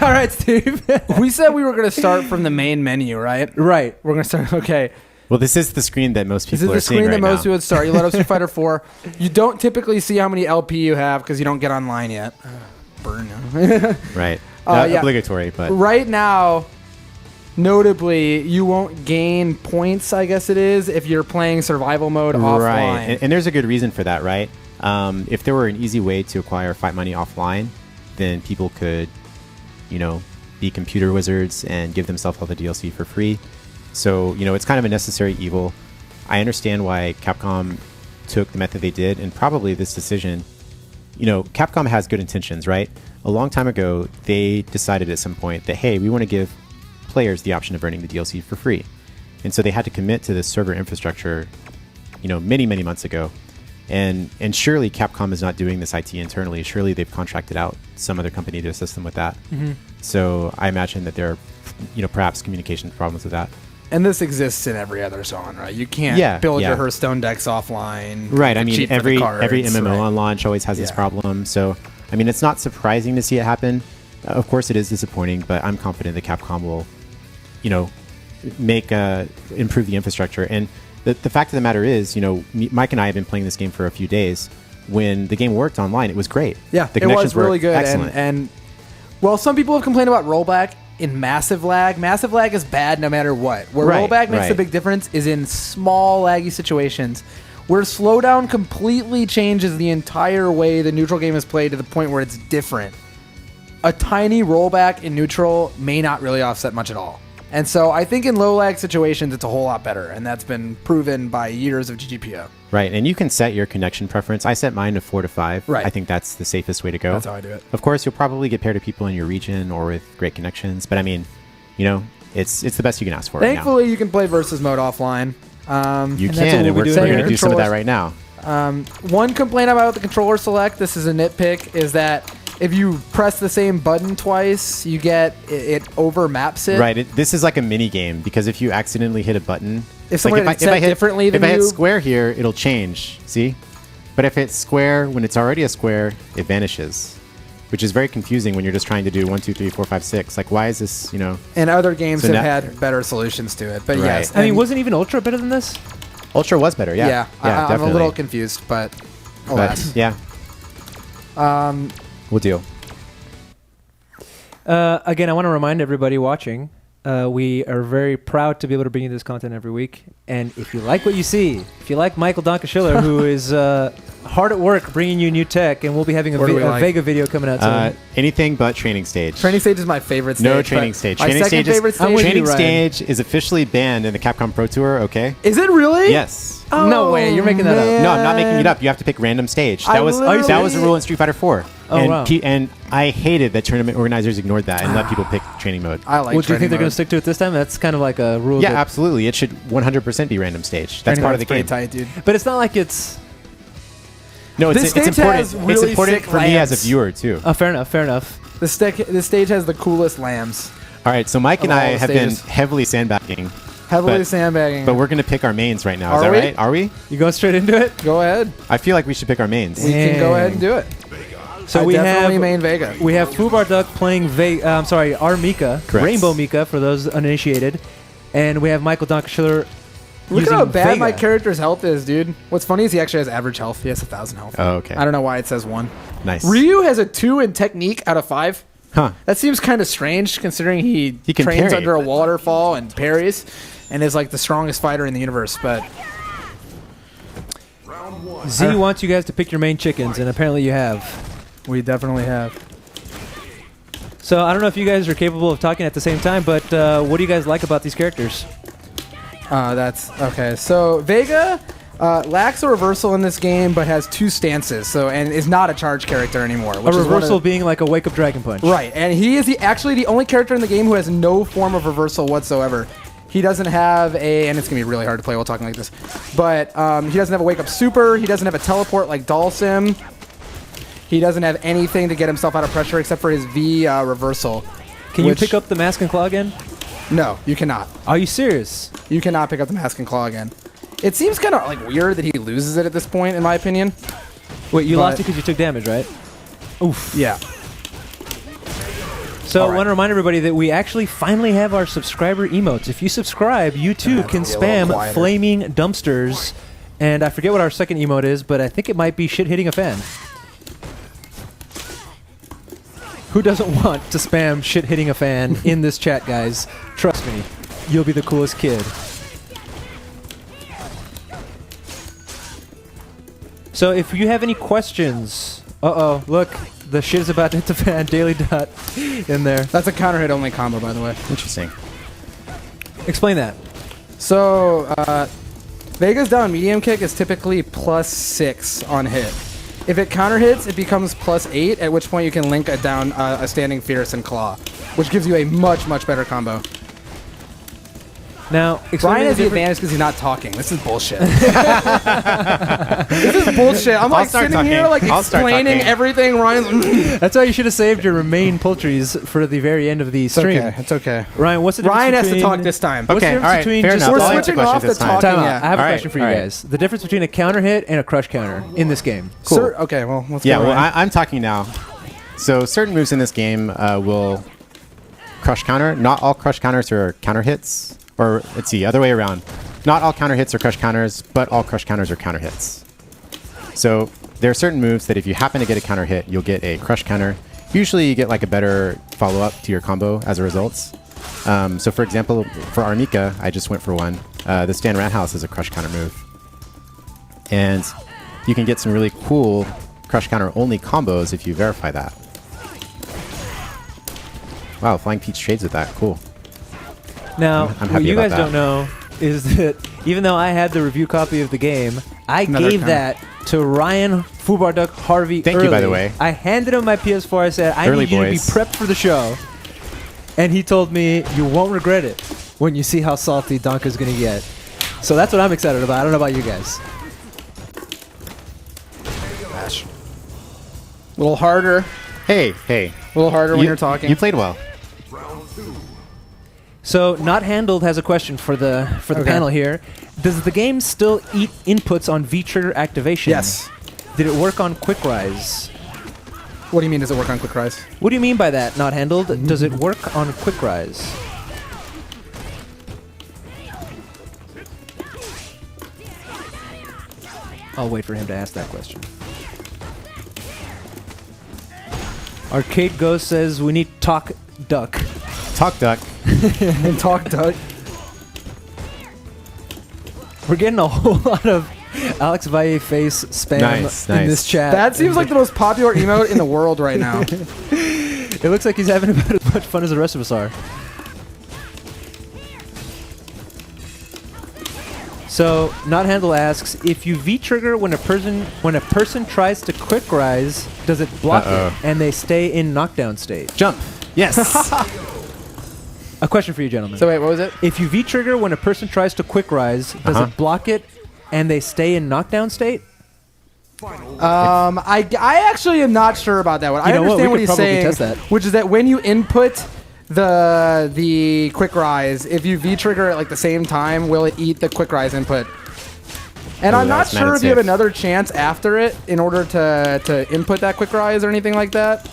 All right, Steve. We said we were going to start from the main menu, right? Right. We're going to start. Okay. Well, this is the screen that most people are seeing right now. This is the screen that most people would start. You let up Street Fighter 4. You don't typically see how many LP you have because you don't get online yet. Burn. Right. Obligatory, but right now, notably, you won't gain points, I guess it is, if you're playing survival mode offline. Right. And there's a good reason for that, right? If there were an easy way to acquire fight money offline, then people could, be computer wizards and give themselves all the DLC for free. So, it's kind of a necessary evil. I understand why Capcom took the method they did, and probably this decision, Capcom has good intentions, right? A long time ago, they decided at some point that, hey, we want to give players the option of earning the DLC for free. And so they had to commit to this server infrastructure, many, many months ago. And surely Capcom is not doing this IT internally. Surely they've contracted out some other company to assist them with that. Mm-hmm. So I imagine that there are, perhaps communication problems with that. And this exists in every other zone, right? You can't build your Hearthstone decks offline. Right. I mean, every MMO on launch always has this problem. So, I mean, it's not surprising to see it happen. Of course, it is disappointing, but I'm confident that Capcom will, improve the infrastructure. And the fact of the matter is, Mike and I have been playing this game for a few days. When the game worked online, it was great. Yeah, the connections it was really good. Excellent. And well, some people have complained about rollback in massive lag. Massive lag is bad no matter what. Where rollback makes a big difference is in small laggy situations where slowdown completely changes the entire way the neutral game is played to the point where it's different. A tiny rollback in neutral may not really offset much at all. And so I think in low lag situations, it's a whole lot better. And that's been proven by years of GGPO. Right. And you can set your connection preference. I set mine to 4 to 5. Right. I think that's the safest way to go. That's how I do it. Of course, you'll probably get paired to people in your region or with great connections. But I mean, it's the best you can ask for. Thankfully, you can play versus mode offline. You can. And we're going to do some of that right now. One complaint about the controller select, this is a nitpick, is that if you press the same button twice, you get it overmaps it. Right. This is like a mini game because if you accidentally hit a button, if someone hit differently than if I hit square here, it'll change. See, but if it's square when it's already a square, it vanishes, which is very confusing when you're just trying to do 1, 2, 3, 4, 5, 6. Like, why is this? And other games have had better solutions to it. But yes, I mean, wasn't even Ultra better than this? Ultra was better. Yeah. Yeah, I'm definitely. a little confused, but alas. But, yeah. We'll deal. Again, I want to remind everybody watching, we are very proud to be able to bring you this content every week. And if you like what you see, if you like Michael Danke, who is hard at work bringing you new tech, and we'll be having a Vega video coming out soon. Anything but training stage. Training stage is my favorite stage. No training stage. My second favorite stage. Training stage is officially banned in the Capcom Pro Tour. Okay. Is it really? Yes. Oh, no way, you're making that up. No, I'm not making it up. You have to pick random stage. That was a rule in Street Fighter 4. Oh, and wow. And I hated that tournament organizers ignored that and let people pick training mode. I like. Well, do you think they're going to stick to it this time? That's kind of like a rule. Yeah, absolutely. It should 100% be random stage. That's part of the game. Tight, dude. But it's not like it's. No, it's important. Really it's important for me as a lambs. viewer too. Fair enough. Fair enough. The stage has the coolest lambs. All right, so Mike and Of all I the have stages. been heavily sandbagging, Heavily sandbagging. but we're going to pick our mains right now. Is Are that we? right? Are we? You going straight into it? Go ahead. I feel like we should pick our mains. We can go ahead and do it. So I we definitely have main Vega. We have FubarDuck playing our Mika, Correct. Rainbow Mika for those uninitiated, and we have Michael Danke Look at how bad Vega. my character's health is, dude. What's funny is he actually has average health. He has 1,000 health. Oh, okay. I don't know why it says 1. Nice. Ryu has a 2 in technique out of 5. Huh. That seems kind of strange considering he can trains parry. under a waterfall and parries and is like the strongest fighter in the universe. But Z wants you guys to pick your main chickens, and apparently you have. we definitely have. So I don't know if you guys are capable of talking at the same time, but what do you guys like about these characters? That's okay. So Vega lacks a reversal in this game, but has 2 stances. So and is not a charge character anymore. A Which is one of reversal the- being like a wake-up dragon punch. Right, and he is actually the only character in the game who has no form of reversal whatsoever. He doesn't have and it's going to be really hard to play while talking like this, but he doesn't have a wake-up super, he doesn't have a teleport like Dalsim, he doesn't have anything to get himself out of pressure except for his V reversal. Can you pick up the mask and claw again? No, you cannot. Are you serious? You cannot pick up the mask and claw again. It seems kind of like weird that he loses it at this point, in my opinion. Wait, you lost it because you took damage, right? Oof. Yeah. So All I right. want to remind everybody that we actually finally have our subscriber emotes. If you subscribe, you too can be a little spam quieter. flaming dumpsters. And I forget what our second emote is, but I think it might be shit hitting a fan. Who doesn't want to spam shit hitting a fan in this chat, guys? Trust me, you'll be the coolest kid. So if you have any questions... Uh-oh, look. The shit is about to hit the fan. Daily Dot in there. That's a counter hit only combo, by the way. Interesting. Explain that. So, Vega's down medium kick is typically +6 on hit. If it counter hits, it becomes +8, at which point you can link a standing fierce and claw, which gives you a much, much better combo. Now, explain Ryan has the difference- advantage because he's not talking. This is bullshit. This is bullshit. I'm like start sitting here talking. like I'll start explaining talking. everything. Ryan's That's why you should have saved your main poultries for the very end of the stream. It's okay. Ryan, what's the difference Ryan has to between- talk this time. What's the Okay, difference all right, between fair just enough. We're I'll like- answer switching off questions the this time. talking. Time out. Yeah. I have a All right, question for you all right. guys. The difference between a counter hit and a crush counter in this game. Cool. Sir, okay, well, let's Yeah, go. well, Ryan. I'm talking now. So certain moves in this game will crush counter. Not all crush counters are counter hits. Or, let's see, other way around. Not all counter hits are crush counters, but all crush counters are counter hits. So there are certain moves that if you happen to get a counter hit, you'll get a crush counter. Usually you get like a better follow-up to your combo as a result. So for example, for Armika, I just went for one. The Stand Roundhouse is a crush counter move. And you can get some really cool crush counter only combos if you verify that. Wow, Flying Peach trades with that. Cool. Now, I'm what happy you about guys that. don't know is that even though I had the review copy of the game, I Another gave counter. that to Ryan, FubarDuck, Harvey Thank early. you, by the way. I handed him my PS4. I said, I Early need you to be boys. prepped for the show. And he told me, you won't regret it when you see how salty Danke's going to get. So that's what I'm excited about. I don't know about you guys. Bash. A little harder. Hey. A little harder when you're talking. You played well. So, Not Handled has a question for the Okay. panel here. Does the game still eat inputs on V-trigger activation? Yes. Did it work on Quick Rise? What do you mean, does it work on Quick Rise? What do you mean by that, Not Handled? Does it work on Quick Rise? I'll wait for him to ask that question. Arcade Ghost says we need Talk Duck. Talk Duck. And Talk Duck. We're getting a whole lot of Alex Valle face spam in this chat. That seems like the most popular emote in the world right now. It looks like he's having about as much fun as the rest of us are. So, Not Handle asks, if you V-trigger when a person tries to quick rise, does it block it and they stay in knockdown state? Jump. Yes. A question for you, gentlemen. So wait, what was it? If you V-trigger when a person tries to quick rise, does it block it and they stay in knockdown state? I actually am not sure about that one. I understand what he's saying, which is that when you input the quick rise, if you V-trigger at like the same time, will it eat the quick rise input? And I'm not sure if you have another chance after it in order to input that quick rise or anything like that.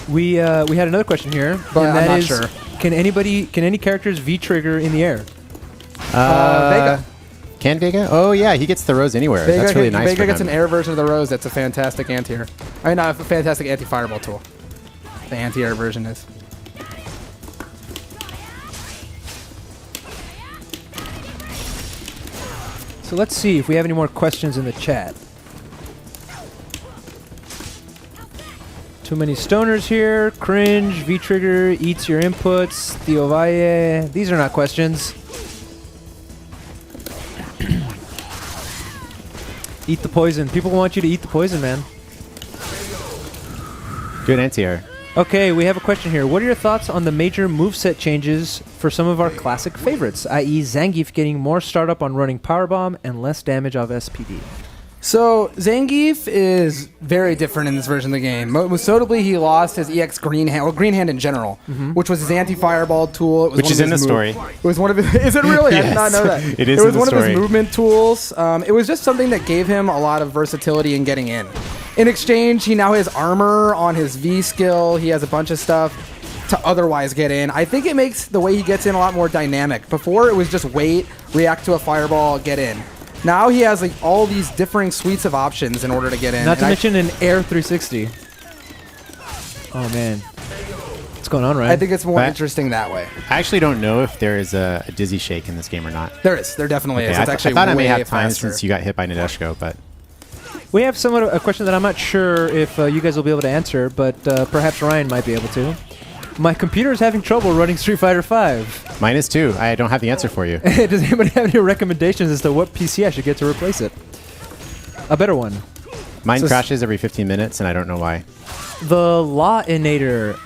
We had another question here, but and I'm not is, sure. Can any characters V-trigger in the air? Vega. Can Vega? Oh yeah, he gets the rose anywhere. Vega That's really nice. Vega gets an air version of the rose. That's a fantastic anti-air. I mean, not a fantastic anti-fireball tool. The anti-air version is. So let's see if we have any more questions in the chat. Too many stoners here. Cringe. V-trigger eats your inputs. Theo Valle. These are not questions. Eat the poison. People want you to eat the poison, man. Good anti-air. Okay, we have a question here. What are your thoughts on the major moveset changes for some of our classic favorites, i.e. Zangief getting more startup on running Powerbomb and less damage off SPD? So, Zangief is very different in this version of the game. Most notably, he lost his EX Green Hand, or Green Hand in general, which was his anti-fireball tool. It was which is in the story. It was one of his... Is it really? Yes. I did not know that. It is It was in the one story. of his movement tools. It was just something that gave him a lot of versatility in getting in. In exchange, he now has armor on his V skill. He has a bunch of stuff to otherwise get in. I think it makes the way he gets in a lot more dynamic. Before, it was just wait, react to a fireball, get in. Now he has like all these differing suites of options in order to get in. Not to mention an Air 360. Oh man, what's going on, Ryan? I think it's more interesting that way. I actually don't know if there is a dizzy shake in this game or not. There is. There definitely is. It's actually I thought I may have time faster. since you got hit by Nadeshko, but... We have somewhat a question that I'm not sure if you guys will be able to answer, but perhaps Ryan might be able to. My computer is having trouble running Street Fighter V. Mine is too. I don't have the answer for you. Does anybody have any recommendations as to what PC I should get to replace it? A better one. Mine crashes every 15 minutes, and I don't know why. The Law-inator.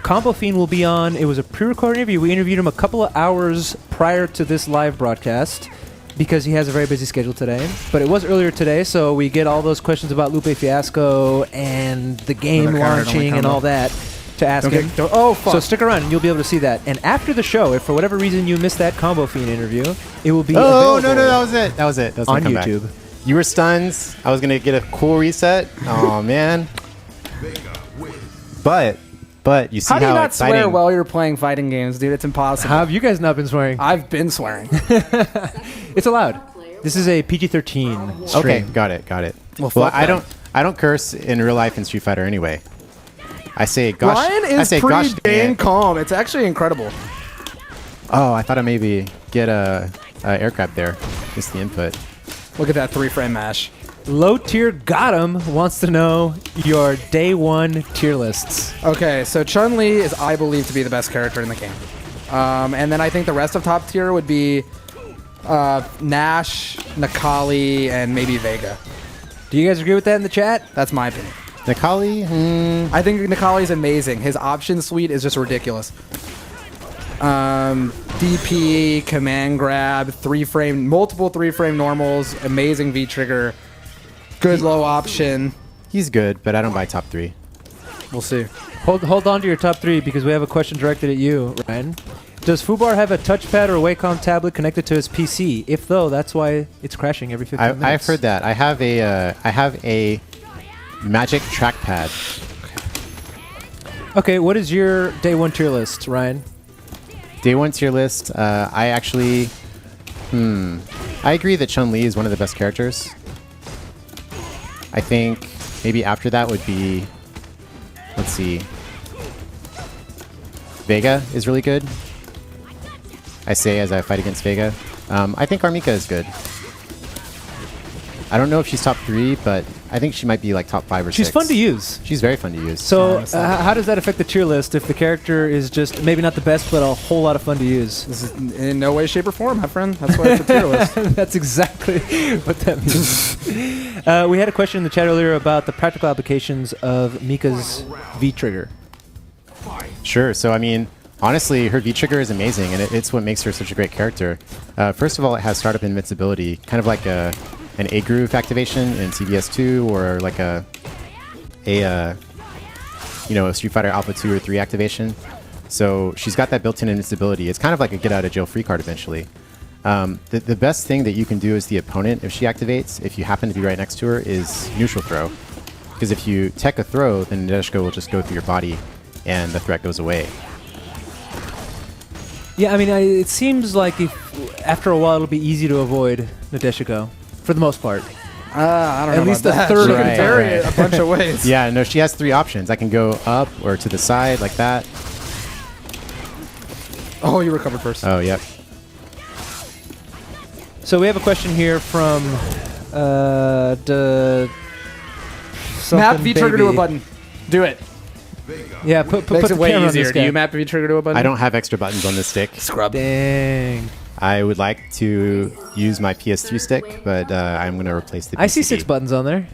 Combo Fiend will be on. It was a pre-recorded interview. We interviewed him a couple of hours prior to this live broadcast because he has a very busy schedule today. But it was earlier today, so we get all those questions about Lupe Fiasco and the game launching and all that to ask him. Oh, fuck. So stick around and you'll be able to see that. And after the show, if for whatever reason you missed that Combo Fiend interview, it will be Oh, no, that was it. That was it. That was on YouTube. You were stunned. I was going to get a cool reset. Oh, man. But you see how do you not exciting... swear while you're playing fighting games, dude? It's impossible. How have you guys not been swearing? I've been swearing. It's allowed. This is a PG-13 stream. Okay, got it. Well, I don't curse in real life in Street Fighter anyway. I say gosh. Ryan is pretty dang calm. It's actually incredible. Oh, I thought I maybe get a air grab there. Just the input. Look at that 3-frame mash. Low Tier Got 'em wants to know your day one tier lists. Okay, so Chun-Li is, I believe, to be the best character in the game. And then I think the rest of top tier would be Nash, Nakali, and maybe Vega. Do you guys agree with that in the chat? That's my opinion. Nakali? I think Nakali is amazing. His option suite is just ridiculous. DP, command grab, multiple 3-frame normals, amazing V-trigger, good low option. He's good, but I don't buy top 3. We'll see. Hold on to your top 3 because we have a question directed at you, Ryan. Does Fubar have a touchpad or a Wacom tablet connected to his PC? If though, that's why it's crashing every 15 minutes. I've heard that. I have a Magic trackpad. Okay, what is your day one tier list, Ryan? Day one tier list. I actually, I agree that Chun-Li is one of the best characters. I think maybe after that would be, let's see, Vega is really good. I say as I fight against Vega. I think Armika is good. I don't know if she's top 3, but I think she might be like top 5 or 6. She's fun to use. She's very fun to use. So how does that affect the tier list if the character is just maybe not the best, but a whole lot of fun to use? This is in no way, shape, or form, my friend. That's why it's a tier list. That's exactly what that means. We had a question in the chat earlier about the practical applications of Mika's V-trigger. Sure. So, I mean, honestly, her V-trigger is amazing, and it's what makes her such a great character. First of all, it has startup invincibility, kind of like an A-groove activation in CBS2, or like a Street Fighter Alpha 2 or 3 activation. So she's got that built-in invincibility. It's kind of like a get-out-of-jail-free card eventually. The best thing that you can do as the opponent, if she activates, if you happen to be right next to her, is neutral throw. Because if you tech a throw, then Nadeshiko will just go through your body, and the threat goes away. Yeah, I mean, it seems like if after a while it'll be easy to avoid Nadeshiko, for the most part. I don't know. At least about a that. third She of can it. vary it a bunch of ways. Yeah, no, she has 3 options. I can go up or to the side like that. Oh, you recovered first. Oh, yep. So we have a question here from Map V-trigger to a button. Do it. Yeah, put Makes the it way camera on easier. this Do guy. you map V-trigger to a button? I don't have extra buttons on this stick. Scrub. Dang. I would like to use my PS3 stick, but I'm going to replace the PCB. I see 6 buttons on there.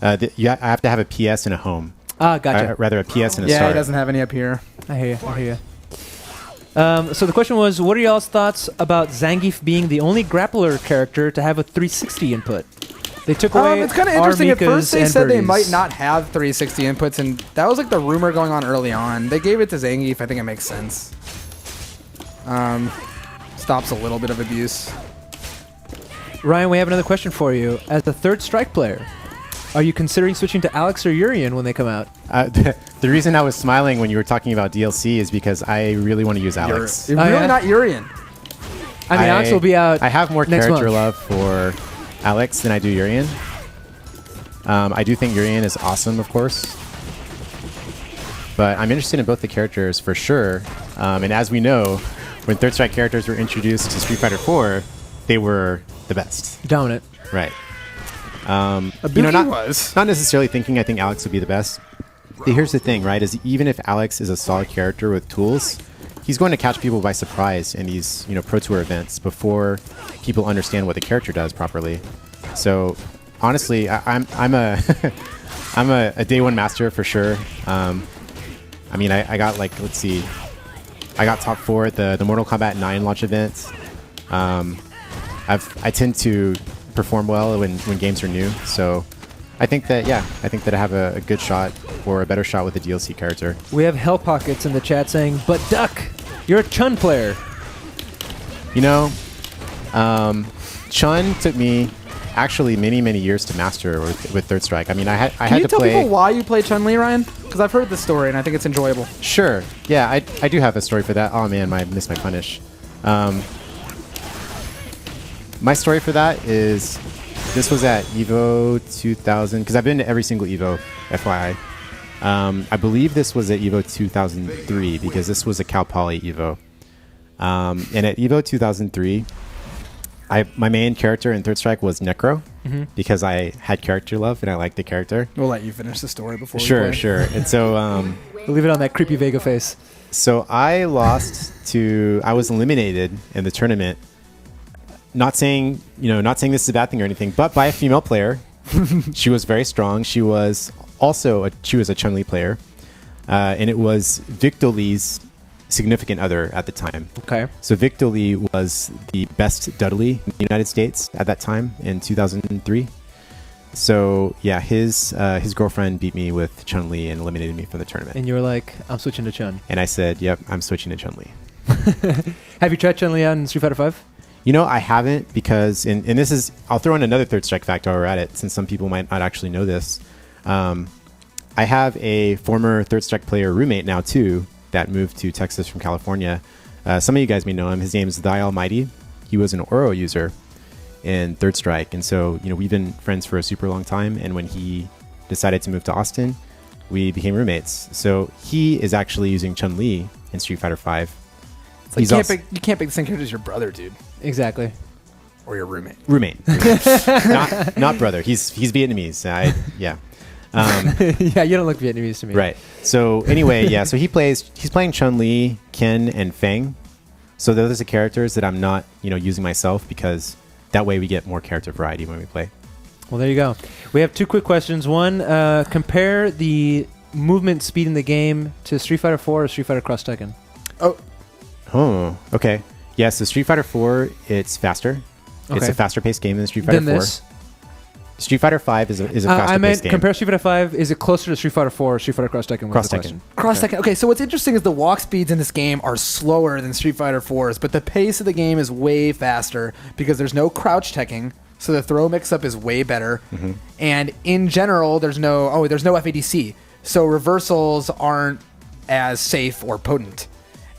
I have to have a PS and a home. Ah, gotcha. Rather a PS and a Yeah, start. he doesn't have any up here. I hear you. So the question was, what are y'all's thoughts about Zangief being the only grappler character to have a 360 input? They took away It's kind of interesting. At first, they and said they Birdie's. might not have 360 inputs, and that was like the rumor going on early on. They gave it to Zangief. I think it makes sense. Stops a little bit of abuse. Ryan, we have another question for you. As a third strike player, are you considering switching to Alex or Urien when they come out? The reason I was smiling when you were talking about DLC is because I really want to use Alex. You're really not Urien. I mean, Alex will be out. I have more next character month. love for Alex than I do Urien. I do think Urien is awesome, of course. But I'm interested in both the characters for sure. And as we know, when Third Strike characters were introduced to Street Fighter 4, they were the best. Dominant. Right. was. Not necessarily thinking I think Alex would be the best. But here's the thing, right? Is even if Alex is a solid character with tools, he's going to catch people by surprise in these, Pro Tour events before people understand what the character does properly. So, honestly, I'm a I'm a day one master for sure. I mean, I got like, let's see, I got top 4 at the Mortal Kombat 9 launch event. I tend to perform well when games are new, so I think that I have a good shot or a better shot with the DLC character. We have Hell Pockets in the chat saying, "But Duck, you're a Chun player." Chun took me actually many years to master with Third Strike. I mean, I had to play. Can you tell people why you play Chun-Li, Ryan? Because I've heard this story and I think it's enjoyable. Sure. Yeah, I do have a story for that. Oh man, I missed my punish. My story for that is this was at EVO 2000, because I've been to every single EVO, FYI. I believe this was at EVO 2003 because this was a Cal Poly EVO. And at EVO 2003, my main character in Third Strike was Necro because I had character love and I liked the character. We'll let you finish the story before we Sure, play. sure. And so We'll leave it on that creepy Vega face. So I was eliminated in the tournament. Not saying this is a bad thing or anything, but by a female player. She was very strong. She was a Chun-Li player. And it was Victor Lee's significant other at the time. Okay. So Victor Lee was the best Dudley in the United States at that time in 2003. So yeah, his girlfriend beat me with Chun-Li and eliminated me from the tournament. And you were like, "I'm switching to Chun." And I said, "Yep, I'm switching to Chun-Li." Have you tried Chun-Li out in Street Fighter 5? I haven't because, and this is, I'll throw in another Third Strike fact while we're at it, since some people might not actually know this. I have a former Third Strike player roommate now too that moved to Texas from California. Some of you guys may know him. His name is The Almighty. He was an Oro user. in Third Strike. And so, we've been friends for a super long time. And when he decided to move to Austin, we became roommates. So he is actually using Chun-Li in Street Fighter V. You can't pick the same character as your brother, dude. Exactly. Or your roommate. not brother. He's Vietnamese. Yeah. Yeah, you don't look Vietnamese to me. Right. So anyway, yeah. So he's playing Chun-Li, Ken, and Feng. So those are the characters that I'm not, using myself, because that way we get more character variety when we play. Well, there you go. We have 2 quick questions. One, compare the movement speed in the game to Street Fighter 4 or Street Fighter Cross Tekken. Oh, okay. Yeah, so Street Fighter 4, it's faster. Okay. It's a faster paced game than Street Fighter 4. This? Street Fighter 5 is a faster paced game. Compare Street Fighter 5. Is it closer to Street Fighter 4 or Street Fighter Cross Tekken? Cross Tekken. Cross Tekken. Okay, so what's interesting is the walk speeds in this game are slower than Street Fighter 4's, but the pace of the game is way faster because there's no crouch teching, so the throw mix-up is way better. Mm-hmm. And in general, there's no FADC, so reversals aren't as safe or potent.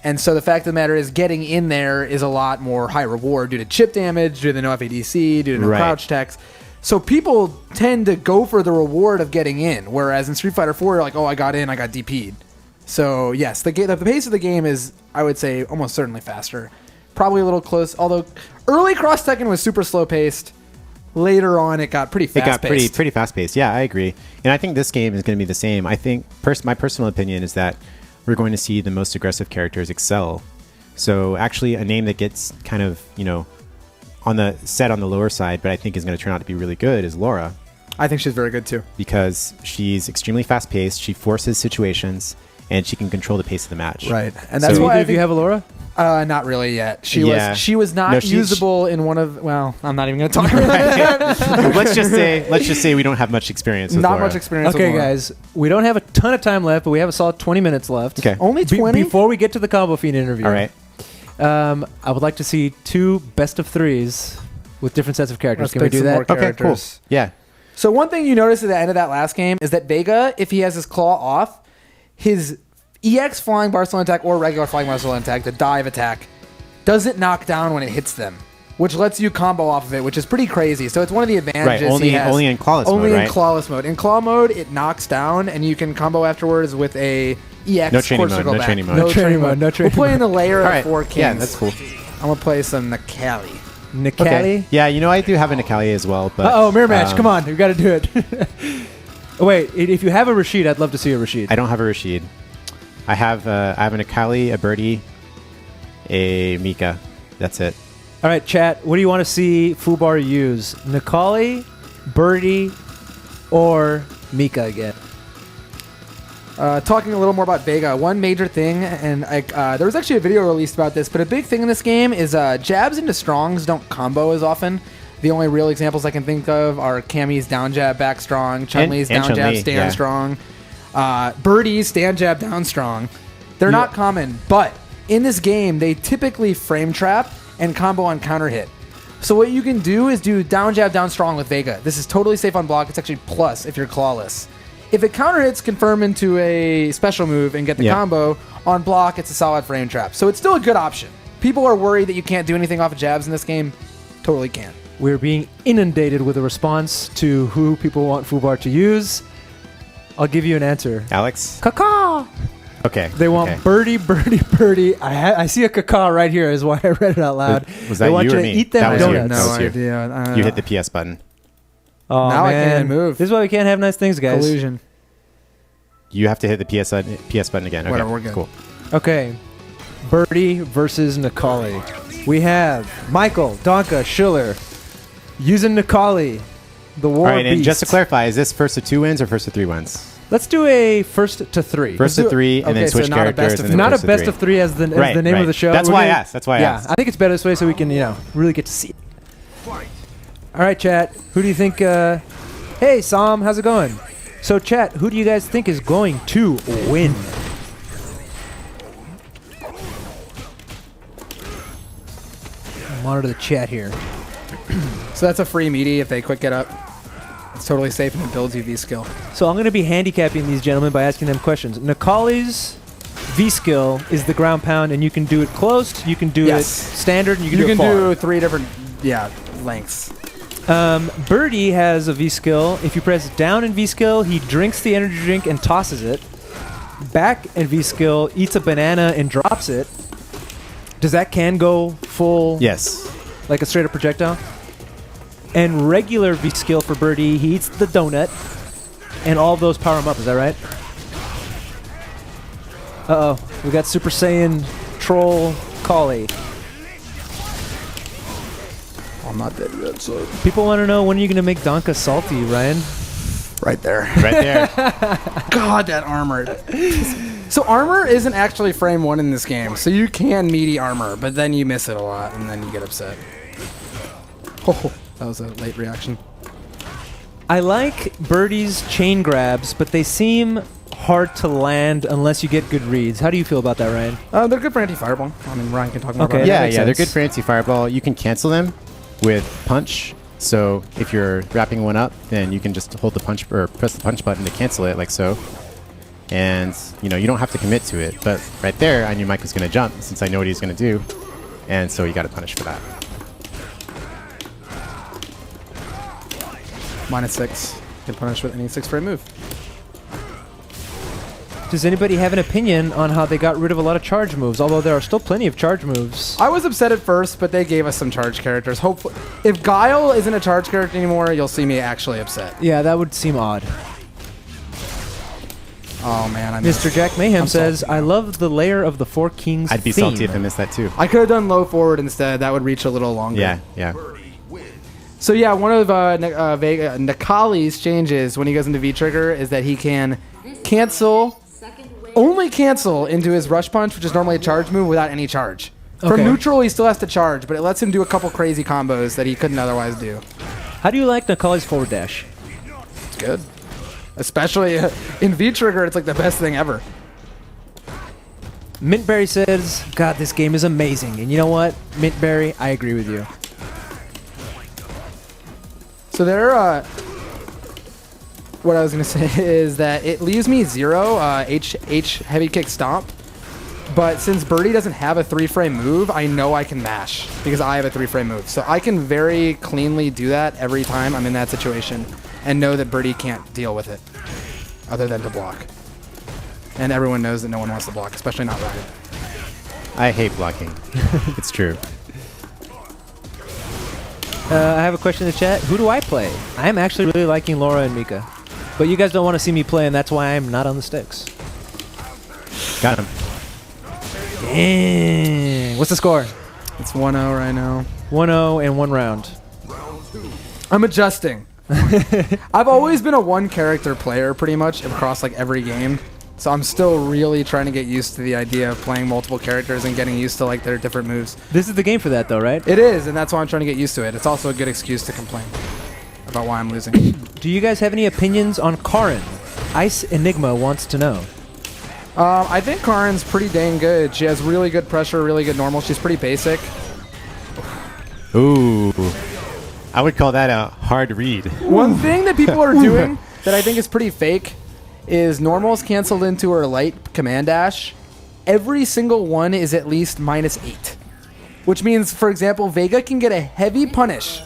And so the fact of the matter is getting in there is a lot more high reward due to chip damage, due to the no FADC, due to no crouch techs. So people tend to go for the reward of getting in, whereas in Street Fighter 4, you're like, oh, I got in, I got DP'd. So yes, the pace of the game is, I would say, almost certainly faster. Probably a little close, although early Cross Tekken was super slow paced. Later on, it got pretty fast paced. It got pretty fast paced. Yeah, I agree. And I think this game is going to be the same. I think my personal opinion is that we're going to see the most aggressive characters excel. So actually a name that gets kind of, on the lower side, but I think is going to turn out to be really good is Laura. I think she's very good too. Because she's extremely fast paced, she forces situations, and she can control the pace of the match. Right. And that's why do you have a Laura? Not really yet. She was not usable in one of. Well, I'm not even going to talk about that. Let's just say we don't have much experience with Laura. Not much experience. Okay, with Laura. guys, we don't have a ton of time left, but we have a solid 20 minutes left. Okay, only 20 before we get to the Combo Fiend interview. All right. I would like to see 2 best of 3s with different sets of characters. Can we do that? Okay, cool. Yeah. So one thing you notice at the end of that last game is that Vega, if he has his claw off, his EX flying Barcelona attack or regular flying Barcelona attack, the dive attack, doesn't knock down when it hits them, which lets you combo off of it, which is pretty crazy. So it's one of the advantages. Right, only in clawless mode, Only in clawless mode. In claw mode, it knocks down, and you can combo afterwards with a EX no training mode. No training mode. We're playing the layer of 4 kings. Yeah, that's cool. I'm going to play some Nikali. Nikali? Okay. Yeah, I do have a Nikali as well. But mirror match. Come on. We've got to do it. Wait, if you have a Rashid, I'd love to see a Rashid. I don't have a Rashid. I have a Nikali, a Birdie, a Mika. That's it. All right, chat. What do you want to see Fubar use? Nikali, Birdie, or Mika again? Talking a little more about Vega, one major thing, and there was actually a video released about this, but a big thing in this game is jabs into strongs don't combo as often. The only real examples I can think of are Cammy's down jab back strong, Chun-Li's down jab stand strong, Birdie's stand jab down strong. They're not common, but in this game, they typically frame trap and combo on counter hit. So what you can do is do down jab down strong with Vega. This is totally safe on block. It's actually plus if you're clawless. If it counter hits, confirm into a special move and get the combo. On block, it's a solid frame trap. So it's still a good option. People are worried that you can't do anything off of jabs in this game. Totally can. We're being inundated with a response to who people want Fubar to use. I'll give you an answer. Alex? Caca! Okay. They want Birdie, Birdie, Birdie. I see a caca right here is why I read it out loud. Was that they want you or to me? Eat them donuts. No idea. You hit the PS button. Oh, now man. I can't move. This is why we can't have nice things, guys. Collusion. You have to hit the PS button again. Okay, whatever, we're good. Cool. Okay. Birdie versus Nikali. We have Michael, Danke, Schiller using Nikali, the war All right, beast. and just to clarify, is this first to 2 wins or first to 3 wins? Let's do a first to 3. First to 3, and then switch characters. Not a best of 3 as the name of the show. That's why I asked. Yeah, I think it's better this way so we can, really get to see it. All right, chat. Who do you think? Hey, Sam, how's it going? So, chat, who do you guys think is going to win? Monitor the chat here. So that's a free meaty if they quick get up. It's totally safe and it builds you V-skill. So I'm going to be handicapping these gentlemen by asking them questions. Nikali's V-skill is the ground pound, and you can do it closed, you can do it standard, and you can do it far. do 3 different, lengths. Birdie has a V skill. If you press down in V skill, he drinks the energy drink and tosses it. Back in V skill, eats a banana and drops it. Does that can go full? Yes. Like a straight up projectile? And regular V skill for Birdie, he eats the donut. And all of those power him up, is that right? Uh-oh. We got Super Saiyan Troll Collie. I'm not dead yet, so... People want to know, when are you going to make Danke salty, Ryan? Right there. Right there. God, that armor. So armor isn't actually frame 1 in this game, so you can meaty armor, but then you miss it a lot, and then you get upset. Oh, that was a late reaction. I like Birdie's chain grabs, but they seem hard to land unless you get good reads. How do you feel about that, Ryan? They're good for anti-fireball. I mean, Ryan can talk more about it. Yeah, they're good for anti-fireball. You can cancel them with punch. So if you're wrapping one up, then you can just hold the punch or press the punch button to cancel it, like so. And you don't have to commit to it. But right there, I knew Mike was going to jump since I know what he's going to do, and so you got to punish for that. -6. You can punish with any 6-frame move. Does anybody have an opinion on how they got rid of a lot of charge moves? Although there are still plenty of charge moves. I was upset at first, but they gave us some charge characters. Hopefully, if Guile isn't a charge character anymore, you'll see me actually upset. Yeah, that would seem odd. Oh man, Mr. Jack Mayhem says, "I love the layer of the Four Kings." I'd be theme. salty if I missed that too. I could have done low forward instead. That would reach a little longer. Yeah. So yeah, one of Nakali's changes when he goes into V-Trigger is that he can only cancel into his Rush Punch, which is normally a charge move, without any charge. Okay. From neutral, he still has to charge, but it lets him do a couple crazy combos that he couldn't otherwise do. How do you like Nakali's forward dash? It's good. Especially in V-Trigger, it's like the best thing ever. Mintberry says, "God, this game is amazing." And you know what, Mintberry, I agree with you. So what I was going to say is that it leaves me 0 H heavy kick stomp, but since Birdie doesn't have a 3-frame move, I know I can mash because I have a 3-frame move. So I can very cleanly do that every time I'm in that situation and know that Birdie can't deal with it other than to block. And everyone knows that no one wants to block, especially not Ryan. I hate blocking. It's true. I have a question in the chat. Who do I play? I'm actually really liking Laura and Mika. But you guys don't want to see me play, and that's why I'm not on the sticks. Got him. Dang. What's the score? It's 1-0 right now. 1-0 and 1 round. I'm adjusting. I've always been a one-character player pretty much across like every game. So I'm still really trying to get used to the idea of playing multiple characters and getting used to like their different moves. This is the game for that, though, right? It is, and that's why I'm trying to get used to it. It's also a good excuse to complain about why I'm losing. Do you guys have any opinions on Karin? Ice Enigma wants to know. I think Karin's pretty dang good. She has really good pressure, really good normal. She's pretty basic. Ooh. I would call that a hard read. One thing that people are doing that I think is pretty fake is normals canceled into her light command dash. Every single one is at least -8. Which means, for example, Vega can get a heavy punish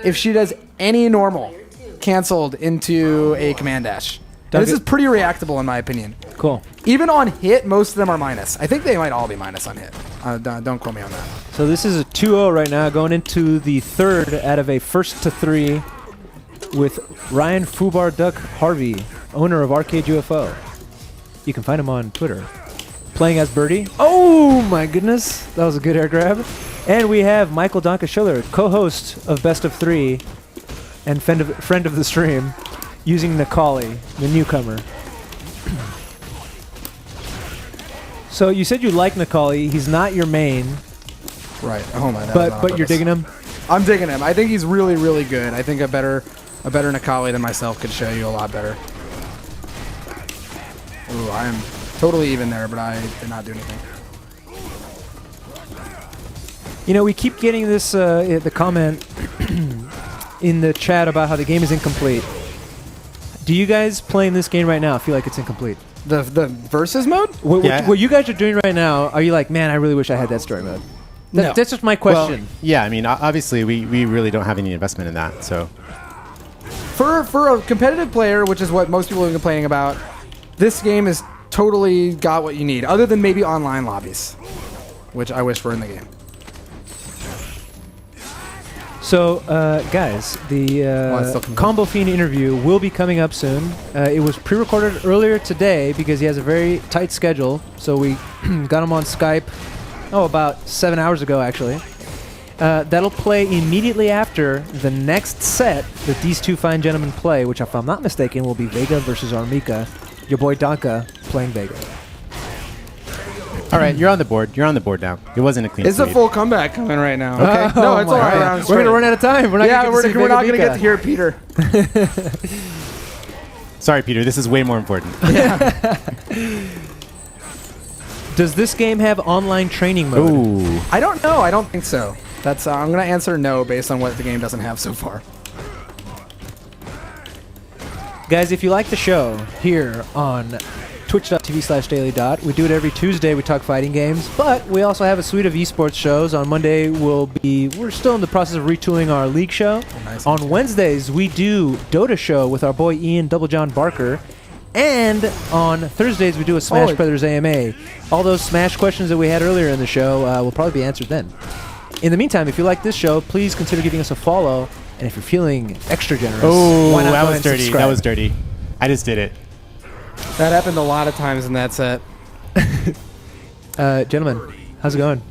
if she does any normal canceled into a command dash. Now, this is pretty reactable in my opinion. Cool. Even on hit, most of them are minus. I think they might all be minus on hit. Don't quote me on that. So this is a 2-0 right now, going into the third out of a first to 3 with Ryan FubarDuck Harvey, owner of Arcade UFO. You can find him on Twitter. Playing as Birdie. Oh my goodness, that was a good air grab. And we have Michael Danke Schiller, co-host of Best of 3 and friend of the stream, using Nakali, the newcomer. So you said you like Nakali. He's not your main. Right. Oh my. But you're digging him. I'm digging him. I think he's really, really good. I think a better Nakali than myself could show you a lot better. Ooh, I am totally even there, but I did not do anything. You know, we keep getting this the comment in the chat about how the game is incomplete. Do you guys playing this game right now feel like it's incomplete? The versus mode? What you guys are doing right now, are you like, man, I really wish I had that story mode? No. That's just my question. Well, yeah, I mean, obviously, we really don't have any investment in that. So For a competitive player, which is what most people have been complaining about, this game has totally got what you need, other than maybe online lobbies, which I wish were in the game. So, guys, the Combo Fiend interview will be coming up soon. It was pre-recorded earlier today because he has a very tight schedule. So we got him on Skype, about 7 hours ago, actually. That'll play immediately after the next set that these two fine gentlemen play, which, if I'm not mistaken, will be Vega versus Armika. Your boy Danke playing Vega. all right, you're on the board. You're on the board now. It wasn't a clean It's a sweep. full comeback coming right now. Okay. No, it's all right. We're gonna run out of time. We're not we're not gonna get to hear Peter. Sorry, Peter. This is way more important. Does this game have online training mode? Ooh. I don't know. I don't think so. That's I'm gonna answer no based on what the game doesn't have so far. Guys, if you like the show here on twitch.tv/dailydot, we do it every Tuesday. We talk fighting games, but we also have a suite of esports shows. On Monday, we're still in the process of retooling our league show. Oh, nice. On Wednesdays, we do Dota show with our boy Ian Double John Barker. And on Thursdays, we do a Smash Brothers AMA. All those Smash questions that we had earlier in the show will probably be answered then. In the meantime, if you like this show, please consider giving us a follow. And if you're feeling extra generous, why not that go was and dirty. subscribe? That was dirty. I just did it. That happened a lot of times in that set. Gentlemen, how's it going?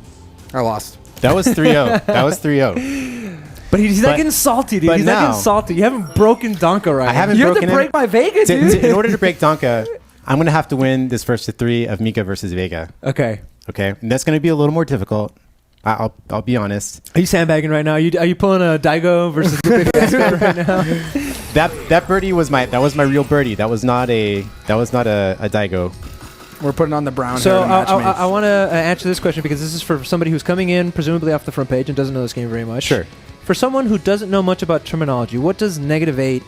I lost. That was 3-0. That was 3-0. But he's not getting salty, dude. but He's not now- getting salty. You haven't broken Danke right. I haven't You have broken to break him. my Vega, dude. In order to break Danke, I'm going to have to win this first to 3 of Mika versus Vega. Okay. Okay? And that's going to be a little more difficult. I'll be honest. Are you sandbagging right now? Are you pulling a Daigo versus Lupe Fiasco right now? That birdie was my real birdie. That was not a Daigo. We're putting on the brown So hair to match me. I want to answer this question because this is for somebody who's coming in, presumably off the front page, and doesn't know this game very much. Sure. For someone who doesn't know much about terminology, what does -8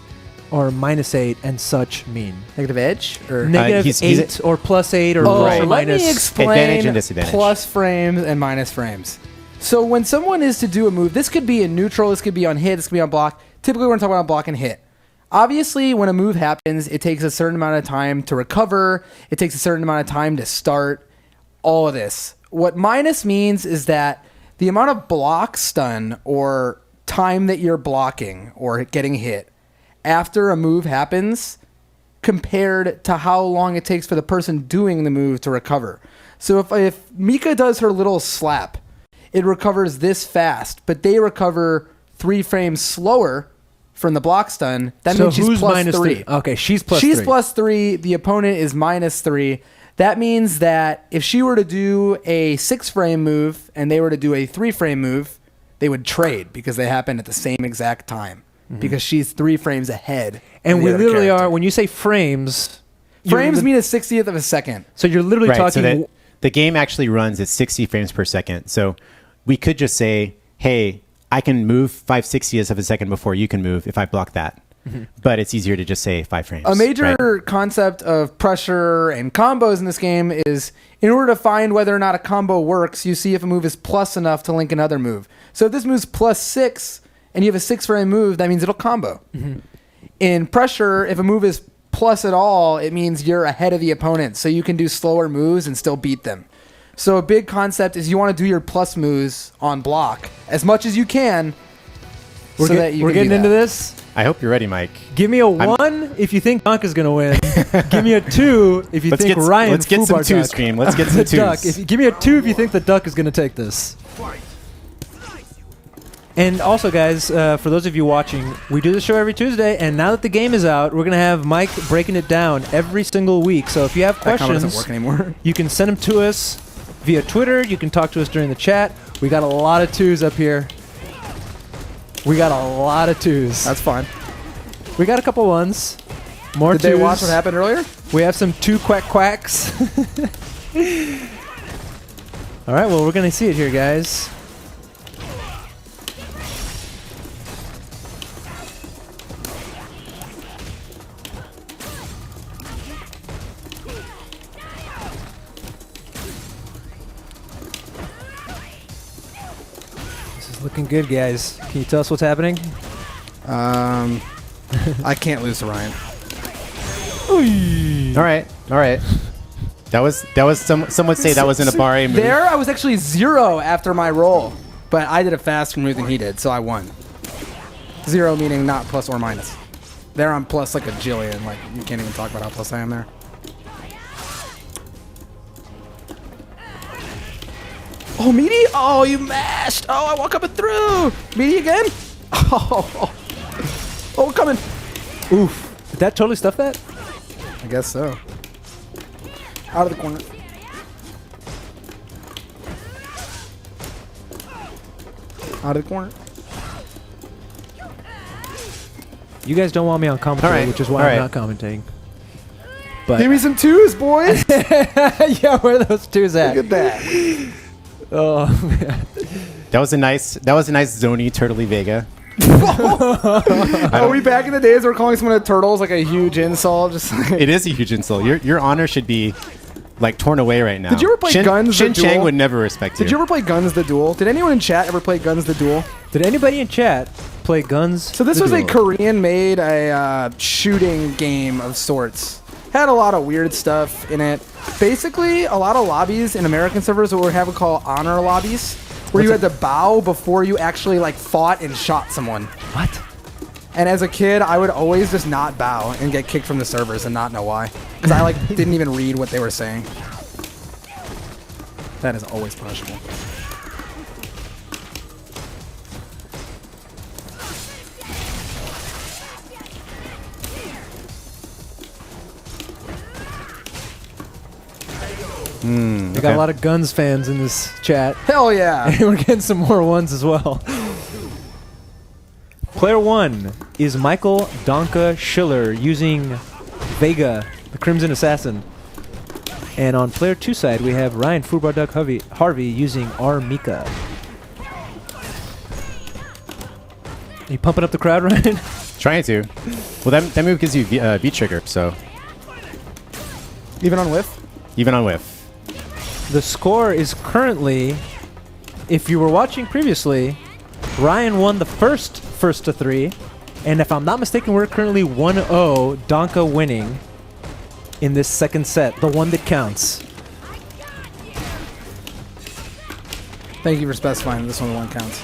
or -8 and such mean? Negative edge? Or -8 or +8 or Oh, plus or let minus. me explain Advantage and disadvantage. plus frames and minus frames. So when someone is to do a move, this could be in neutral, this could be on hit, this could be on block. Typically, we're going to talk about block and hit. Obviously, when a move happens, it takes a certain amount of time to recover. It takes a certain amount of time to start. All of this. What minus means is that the amount of block stun or time that you're blocking or getting hit after a move happens compared to how long it takes for the person doing the move to recover. So if Mika does her little slap, it recovers this fast, but they recover 3 frames slower from the block stun. That means she's who's plus 3. Okay, she's plus She's 3. plus 3. The opponent is minus 3. That means that if she were to do a 6-frame move and they were to do a 3-frame move, they would trade because they happen at the same exact time. Because she's 3 frames ahead. And of we the other literally character. are, when you say frames... Frames mean a 60th of a second. So you're literally Right. talking... So that the game actually runs at 60 frames per second. So we could just say, hey, I can move 5/60ths of a second before you can move if I block that. But it's easier to just say 5 frames. A major right? concept of pressure and combos in this game is in order to find whether or not a combo works, you see if a move is plus enough to link another move. So if this move's plus 6 and you have a 6-frame move, that means it'll combo. In pressure, if a move is plus at all, it means you're ahead of the opponent. So you can do slower moves and still beat them. So a big concept is you want to do your plus moves on block as much as you can. We're getting into this. I hope you're ready, Mike. Give me a 1 if you think Danke's going to win. Give me a 2 if you think Ryan Let's get some FubarDuck- 2 stream. Let's get some the 2s. duck. Give me a 2 if you think the duck is going to take this. And also, guys, for those of you watching, we do the show every Tuesday, and now that the game is out, we're going to have Mike breaking it down every single week. So if you have That comment questions, doesn't work anymore. you can send them to us via Twitter. You can talk to us during the chat. We got a lot of 2s up here. We got a lot of 2s. That's fine. We got a couple 1s. More 2s. Did they watch what happened earlier? We have some 2 quacks. All right, well, we're going to see it here, guys. Looking good, guys. Can you tell us what's happening? I can't lose to Ryan. All right. That was some would say that was an Abare move. There, I was actually 0 after my roll, but I did a faster move than he did, so I won. 0 meaning not plus or minus. There, I'm plus like a jillion. Like, you can't even talk about how plus I am there. Oh, meaty! Oh, you mashed! Oh, I walk up and through! Meaty again? Oh, we're coming. Oof. Did that totally stuff that? I guess so. Out of the corner. Out of the corner. You guys don't want me on commentary, All right. which is why I'm not commentating. But Give me some twos, boys! yeah, where are those twos at? Look at that. Oh, man. That was a nice Zony Turtley Vega. Are we back in the days where calling someone a turtle is like a huge insult? Just like It is a huge insult. Your honor should be like torn away right now. Did you ever play Guns the Shin Chang Duel? would never respect you. Did you ever play Guns the Duel? Did anyone in chat ever play Guns the Duel? Did anybody in chat play Guns? So this the was a Duel? Korean-made shooting game of sorts. Had a lot of weird stuff in it. Basically, a lot of lobbies in American servers what we have called honor lobbies, where you had to bow before you actually like fought and shot someone. What? And as a kid, I would always just not bow and get kicked from the servers and not know why, because I like didn't even read what they were saying. That is always punishable. We got a lot of Guns fans in this chat. Hell yeah! And we're getting some more ones as well. Player 1 is Michael Danke Schiller using Vega, the Crimson Assassin. And on player 2 side, we have Ryan FubarDuck Harvey using R. Mika. Are you pumping up the crowd, Ryan? Trying to. Well, that move gives you V trigger, so Even on whiff? even on whiff. The score is currently, if you were watching previously, Ryan won the first to 3, and if I'm not mistaken, we're currently 1-0, Danke winning in this second set, the one that counts. Thank you for specifying this one counts.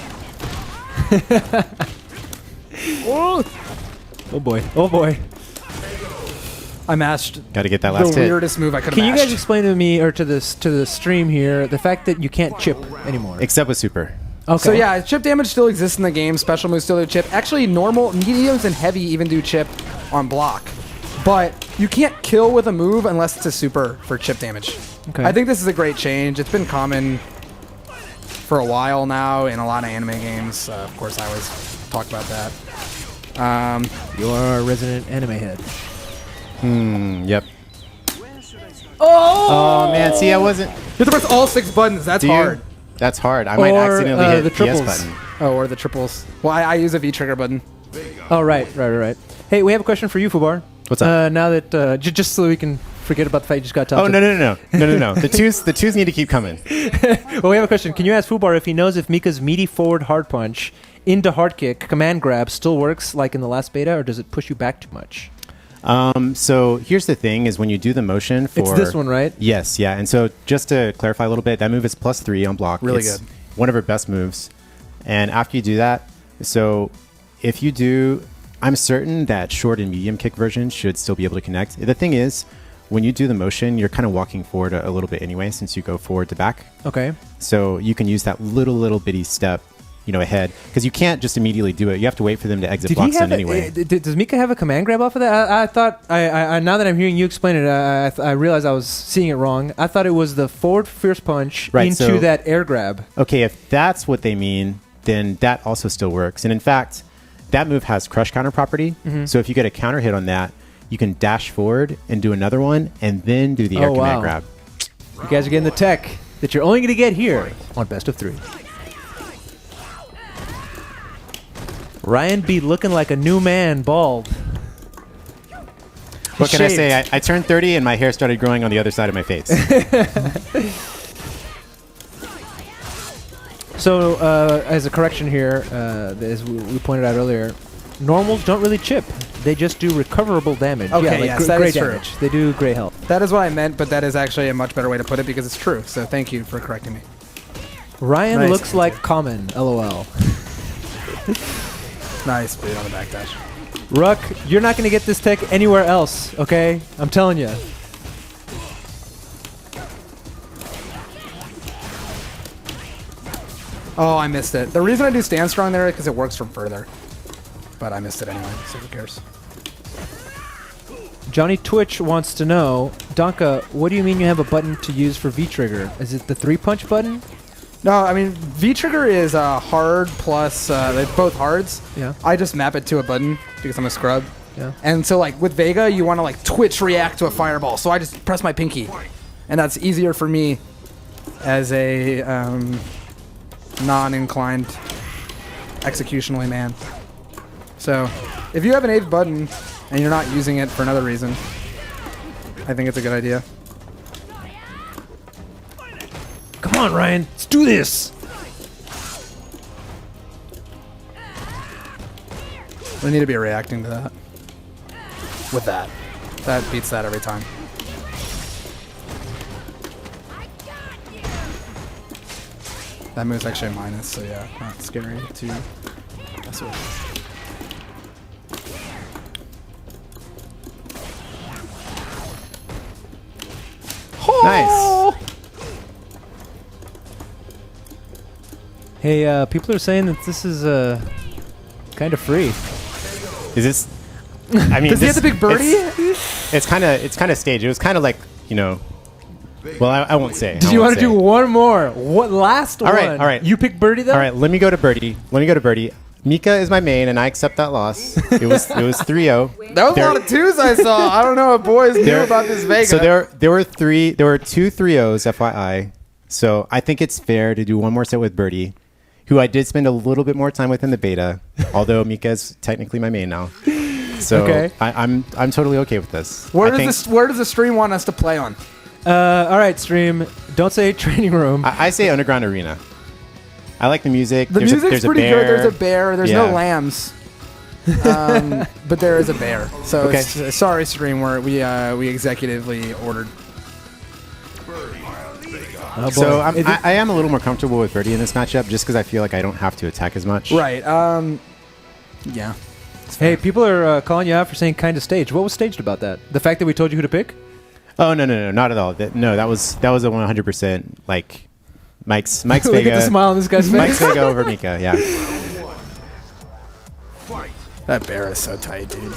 Oh boy, oh boy. I mashed Got to get that the last hit. weirdest move I could have Can you mashed. guys explain to me, or to the stream here, the fact that you can't chip anymore? Except with super. Okay. So yeah, chip damage still exists in the game. Special moves still do chip. Actually, normal, mediums, and heavy even do chip on block. But you can't kill with a move unless it's a super for chip damage. Okay. I think this is a great change. It's been common for a while now in a lot of anime games. Of course, I always talk about that. You're a resident anime head. Yep. Oh! Oh man, see, I wasn't. You have to press all 6 buttons. That's Do you? hard. That's hard. I might Or, accidentally hit the the PS triples. button. Oh, or the triples. Well, I use a V trigger button. Oh, right. Hey, we have a question for you, Fubar. What's up? Now that, just so we can forget about the fact you just got tossed. Oh no. The twos need to keep coming. Well, we have a question. Can you ask Fubar if he knows if Mika's meaty forward hard punch into hard kick command grab still works like in the last beta, or does it push you back too much? So here's the thing: is when you do the motion for It's this one, right? Yes, yeah. And so just to clarify a little bit, that move is +3 on block. Really It's good. One of her best moves. And after you do that, so if you do, I'm certain that short and medium kick version should still be able to connect. The thing is, when you do the motion, you're kind of walking forward a little bit anyway, since you go forward to back. Okay. So you can use that little bitty step, ahead, because you can't just immediately do it. You have to wait for them to exit block stun anyway. Does Mika have a command grab off of that? I thought, I now that I'm hearing you explain it, I realized I was seeing it wrong. I thought it was the forward fierce punch into so- that air grab. Okay, if that's what they mean, then that also still works. And in fact, that move has crush counter property. So if you get a counter hit on that, you can dash forward and do another one, and then do the air command grab. You guys are getting the tech that you're only going to get here on Best of 3. Ryan be looking like a new man, bald. What can I say? I turned 30 and my hair started growing on the other side of my face. So, as a correction here, as we pointed out earlier, normals don't really chip. They just do recoverable damage. Okay, yes, that gray is true. damage. They do gray health. That is what I meant, but that is actually a much better way to put it because it's true. So thank you for correcting me. Ryan Nice. looks like common. LOL. Nice boot on the backdash. Ruck, you're not going to get this tech anywhere else, okay? I'm telling you. Oh, I missed it. The reason I do stand strong there is because it works from further. But I missed it anyway, so who cares? Johnny Twitch wants to know, Danke, what do you mean you have a button to use for V-trigger? Is it the 3-punch button? No, I mean, V-trigger is hard plus, they're both hards. Yeah. I just map it to a button because I'm a scrub. Yeah. And so, like, with Vega, you want to, like, twitch react to a fireball. So I just press my pinky. And that's easier for me as a non-inclined executionally man. So, if you have an 8th button and you're not using it for another reason, I think it's a good idea. Come on, Ryan. Let's do this. We need to be reacting to that. With that. That beats that every time. That move's actually a minus, so yeah, not scary to mess with. Nice. Hey, people are saying that this is kind of free. Is this? I mean, Does he have the big birdie? It's kind of staged. It was kind of like, you know. Well, I won't say. Did you want to do one more? What last one? All right. You pick birdie though. All right, let me go to birdie. Mika is my main, and I accept that loss. It was 3-0. That was a lot of twos I saw. I don't know if boys knew about this Vega. So there were two 3-0s, FYI. So I think it's fair to do one more set with Birdie, who I did spend a little bit more time with in the beta, although Mika is technically my main now. So okay. I'm totally okay with this. Where does the stream want us to play on? All right, stream. Don't say training room. I say Underground Arena. I like the music. The music's pretty good. There's a bear. There's no Yeah. lambs. But there is a bear. So Okay. Sorry, stream. We executively ordered. Oh, So boy. I am a little more comfortable with Birdie in this matchup just because I feel like I don't have to attack as much. Right. Yeah. Hey, people are calling you out for saying kind of staged. What was staged about that? The fact that we told you who to pick? Oh no, not at all. That was a 100% like Mike's Look Vega. at the smile on this guy's Mike's face. Vega over Mika. Yeah. That bear is so tight, dude.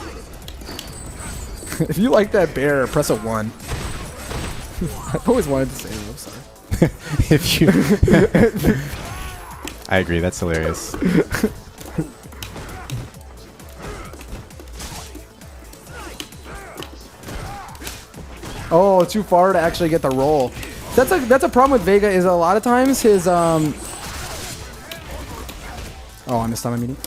If you like that bear, press a 1. I've always wanted to say that. I'm sorry. If you, I agree. That's hilarious. Oh, too far to actually get the roll. That's a problem with Vega is a lot of times his Oh, I missed on my meeting.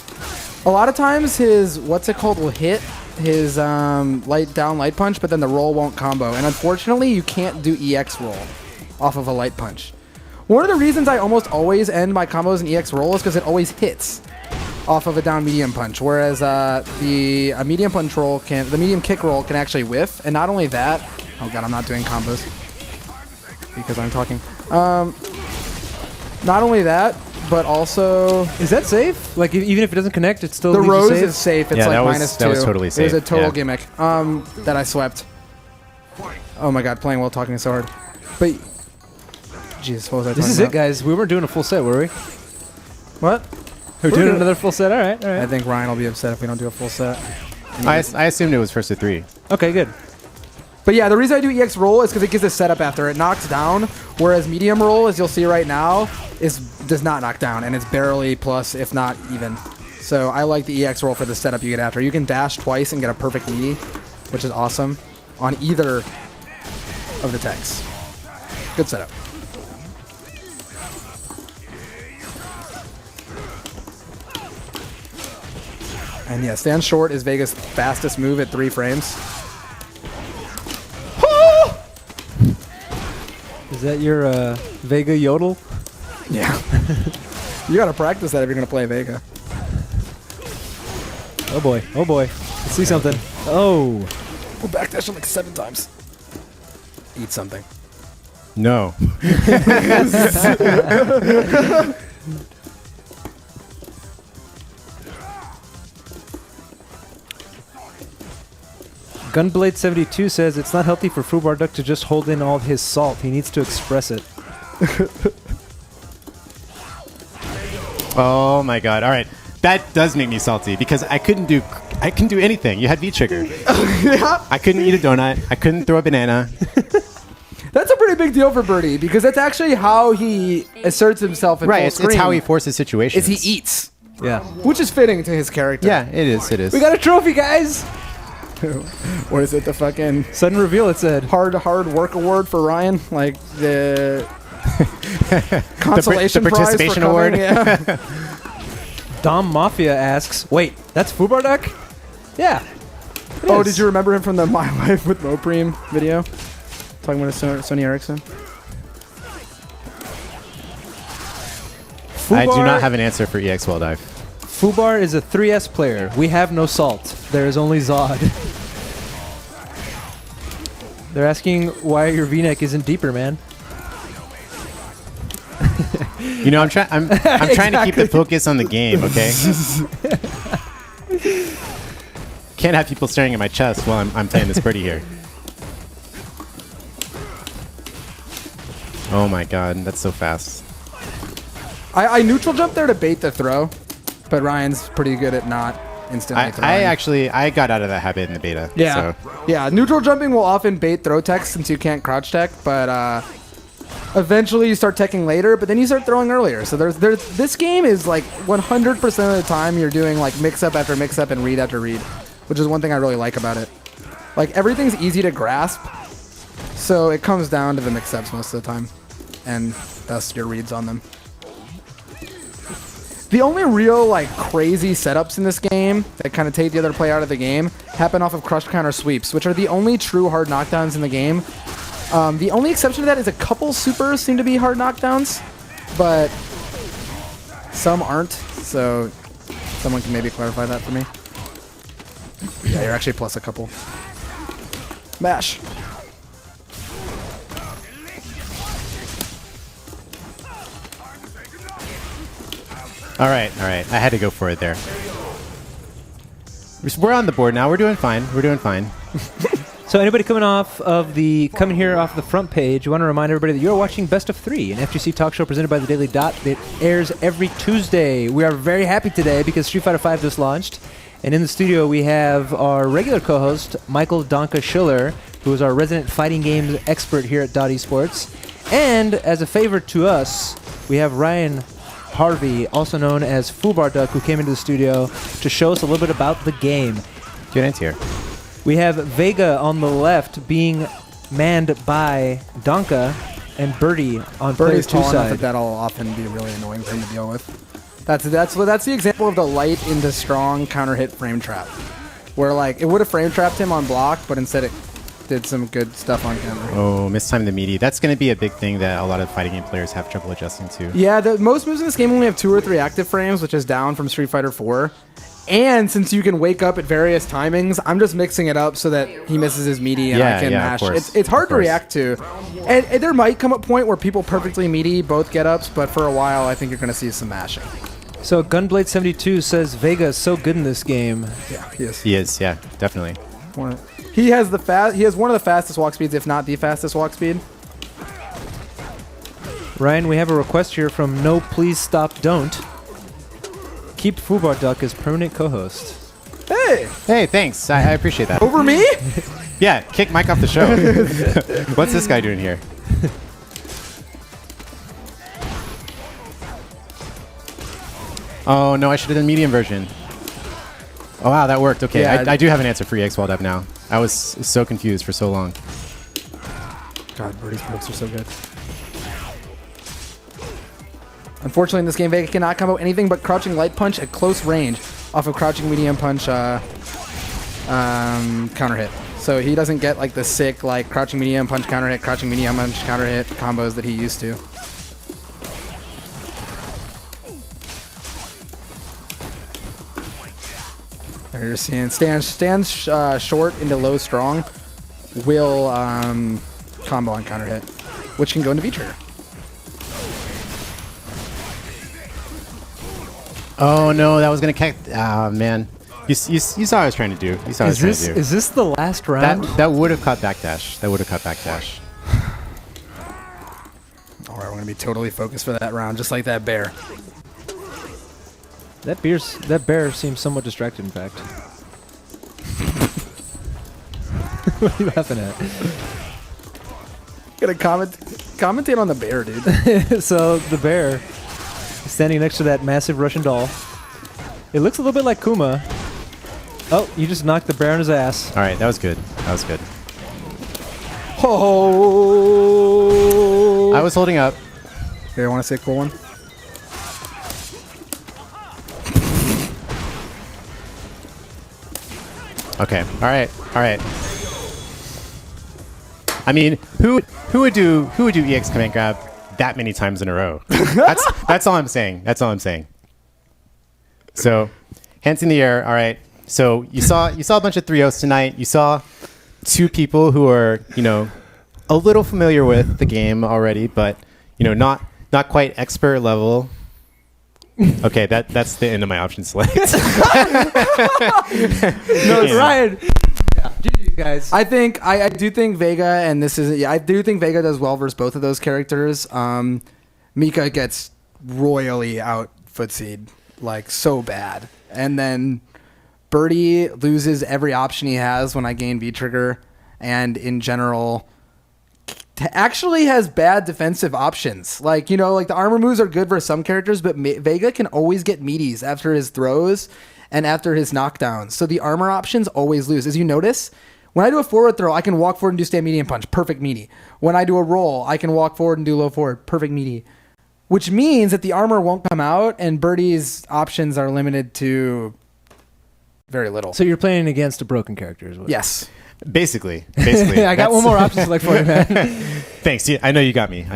A lot of times his what's it called will hit his light punch, but then the roll won't combo. And unfortunately, you can't do EX roll off of a light punch. One of the reasons I almost always end my combos in EX roll is because it always hits off of a down medium punch, whereas the medium punch roll the medium kick roll can actually whiff. And not only that, oh god, I'm not doing combos because I'm talking. Not only that, but also Is that safe? Like, even if it doesn't connect, it's still the leaves you rose safe? is safe. It's Yeah, like that was- -2. that was totally It was a safe, total yeah. gimmick that I swept. Oh my god, playing while talking so hard. But Jesus, what was I talking This is about? it, guys. We weren't doing a full set, were we? What? We're doing good. another full set. All right. I think Ryan will be upset if we don't do a full set. I assumed it was first to 3. Okay, good. But yeah, the reason I do EX roll is because it gives a setup after it knocks down, whereas medium roll, as you'll see right now, does not knock down, and it's barely plus, if not even. So I like the EX roll for the setup you get after. You can dash twice and get a perfect meaty, which is awesome, on either of the techs. Good setup. And yeah, stand short is Vega's fastest move at 3 frames. Is that your Vega yodel? Yeah. You gotta practice that if you're gonna play Vega. Oh boy. Oh boy. Let's see something. Oh. We'll backdash him like 7 times. Eat something. No. Gunblade72 says it's not healthy for FubarDuck to just hold in all of his salt. He needs to express it. Oh my god. All right. That does make me salty because I couldn't do anything. You had V trigger. Yeah. I couldn't eat a donut. I couldn't throw a banana. That's a pretty big deal for Birdie because that's actually how he asserts himself in Right. full It's screen. how he forces situations. Is he eats. Yeah. Which is fitting to his character. Yeah, it is. It is. We got a trophy, guys! What is it? The fucking Sudden reveal, it said. hard work award for Ryan? Like the consolation the prize participation for award? coming? Yeah. Dom Mafia asks, wait, that's FubarDuck? Yeah. Oh, did you remember him from the My Life with Mopreme video? Talking about Sony Ericsson? I do not have an answer for EX Well Dive. Fubar is a 3S player. We have no salt. There is only Zod. They're asking why your V-neck isn't deeper, man. You know, I'm trying to keep the focus on the game, okay? Can't have people staring at my chest while I'm playing this birdie here. Oh my god, that's so fast. I neutral jumped there to bait the throw, but Ryan's pretty good at not instantly throwing. I got out of that habit in the beta. Yeah. So. Yeah, neutral jumping will often bait throw tech since you can't crouch tech, but eventually you start teching later, but then you start throwing earlier. So there's this game is like 100% of the time you're doing like mix up after mix up and read after read, which is one thing I really like about it. Like everything's easy to grasp, so it comes down to the mix ups most of the time, and thus your reads on them. The only real like crazy setups in this game that kind of take the other player out of the game happen off of crush counter sweeps, which are the only true hard knockdowns in the game. The only exception to that is a couple supers seem to be hard knockdowns, but some aren't. So someone can maybe clarify that for me. Yeah, you're actually plus a couple. Mash. All right. I had to go for it there. We're on the board now. We're doing fine. So anybody coming here off the front page, you want to remind everybody that you're watching Best of 3, an FGC talk show presented by the Daily Dot that airs every Tuesday. We are very happy today because Street Fighter V just launched. And in the studio, we have our regular co-host, Michael Danke Schiller, who is our resident fighting games expert here at Dot Esports. And as a favor to us, we have Ryan Harvey, also known as FubarDuck, who came into the studio to show us a little bit about the game. Good answer. We have Vega on the left being manned by Danke and Birdie on player 2 tall enough side. that that'll often be really annoying for him to deal with. That's the example of the light into strong counter hit frame trap, where like it would have frame trapped him on block, but instead it did some good stuff on counter. Oh, mistimed the meaty. That's going to be a big thing that a lot of fighting game players have trouble adjusting to. Yeah, most moves in this game only have 2 or 3 active frames, which is down from Street Fighter 4. And since you can wake up at various timings, I'm just mixing it up so that he misses his meaty and I can mash. It's hard to react to. And there might come a point where people perfectly meaty both get ups, but for a while I think you're going to see some mashing. So Gunblade72 says Vega is so good in this game. Yeah, he is. He is, yeah, definitely. He has one of the fastest walk speeds, if not the fastest walk speed. Ryan, we have a request here from No Please Stop Don't. Keep FubarDuck as permanent co-host. Hey, thanks. I appreciate that. Over me? Yeah, kick Mike off the show. What's this guy doing here? Oh, no, I should have done medium version. Oh, wow, that worked. Okay, Yeah, I do have an answer for EX Wild Up now. I was so confused for so long. God, Birdie's pokes are so good. Unfortunately, in this game, Vega cannot combo anything but crouching light punch at close range off of crouching medium punch counter hit. So he doesn't get like the sick like crouching medium punch counter hit, crouching medium punch counter hit combos that he used to. you're seeing stands short into low strong will combo on counter hit, which can go into V-trigger. Oh no, that was gonna catch. Oh man, you saw what I was trying to do. You saw what I was trying to do. Is this the last round? That would have caught backdash. All right, we're gonna be totally focused for that round, just like that bear. That bear seems somewhat distracted. In fact, what are you laughing at? Gonna commentate on the bear, dude. So the bear is standing next to that massive Russian doll. It looks a little bit like Kuma. Oh, you just knocked the bear on his ass. All right, that was good. Oh! I was holding up. Here, I want to say a cool one. Okay. All right. I mean, who would do EX command grab that many times in a row? That's all I'm saying. So, hands in the air. All right. So you saw a bunch of 3-0s tonight. You saw two people who are, a little familiar with the game already, but not quite expert level. Okay, that's the end of my option select. No, Ryan. Yeah, GG, guys. I do think Vega, and I do think Vega does well versus both of those characters. Mika gets royally out footsied, like so bad, and then Birdie loses every option he has when I gain V-trigger, and in general actually has bad defensive options. Like the armor moves are good for some characters, but Vega can always get meaties after his throws and after his knockdowns. So the armor options always lose. As you notice, when I do a forward throw, I can walk forward and do stand medium punch. Perfect meaty. When I do a roll, I can walk forward and do low forward. Perfect meaty. Which means that the armor won't come out and Birdie's options are limited to very little. So you're playing against a broken character, is what? Yes. Basically. I got one more option select for you, man. Thanks. I know you got me.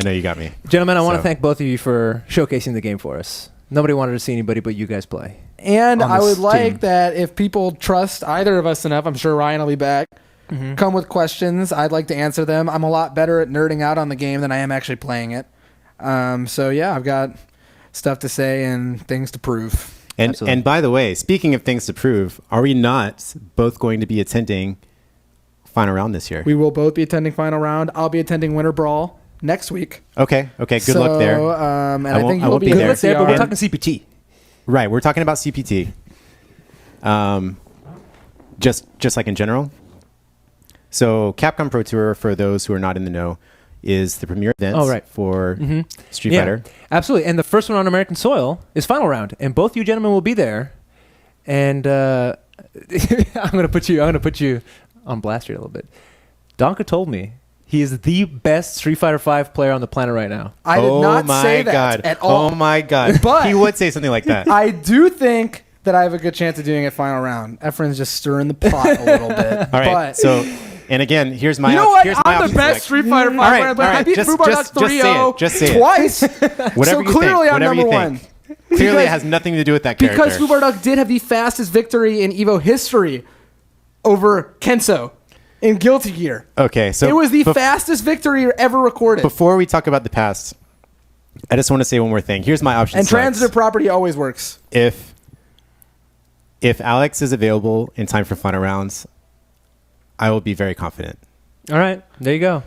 Gentlemen, I want to thank both of you for showcasing the game for us. Nobody wanted to see anybody but you guys play. And I would like that if people trust either of us enough, I'm sure Ryan will be back, come with questions. I'd like to answer them. I'm a lot better at nerding out on the game than I am actually playing it. So yeah, I've got stuff to say and things to prove. And by the way, speaking of things to prove, are we not both going to be attending final round this year? We will both be attending final round. I'll be attending Winter Brawl next week. Okay. Good luck there. And I think you'll be there. But we're talking CPT. Right. We're talking about CPT. Just like in general. So Capcom Pro Tour, for those who are not in the know, is the premier event for Street Fighter. Absolutely. And the first one on American soil is final round, and both you gentlemen will be there. And I'm gonna put you on blast here a little bit. Danke told me he is the best Street Fighter V player on the planet right now. I did not say that at all. Oh my god! But he would say something like that. I do think that I have a good chance of doing it final round. Efren's just stirring the pot a little bit. All right. And again, here's my. You know what? Here's I'm the best Street Fighter V player. I beat FubarDuck 3-0 just say it. Twice. Whatever so clearly I'm number one. Clearly it has nothing to do with that character. Because FubarDuck did have the fastest victory in EVO history over Kenso in Guilty Gear. Okay, so it was the fastest victory ever recorded. Before we talk about the past, I just want to say one more thing. Here's my option. And transitive property always works. If Alex is available in time for final rounds, I will be very confident. All right, there you go.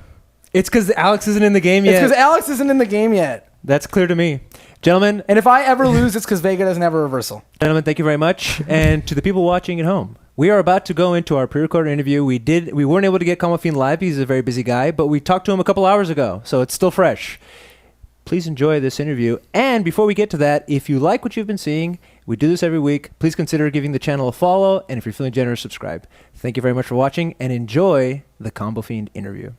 It's because Alex isn't in the game yet. It's because Alex isn't in the game yet. That's clear to me. Gentlemen. And if I ever lose, it's because Vega doesn't have a reversal. Gentlemen, thank you very much. And to the people watching at home, we are about to go into our pre-recorded interview. We weren't able to get Kamofin live. He's a very busy guy, but we talked to him a couple hours ago, so it's still fresh. Please enjoy this interview. And before we get to that, if you like what you've been seeing, we do this every week. Please consider giving the channel a follow, and if you're feeling generous, subscribe. Thank you very much for watching, and enjoy the Combo Fiend interview.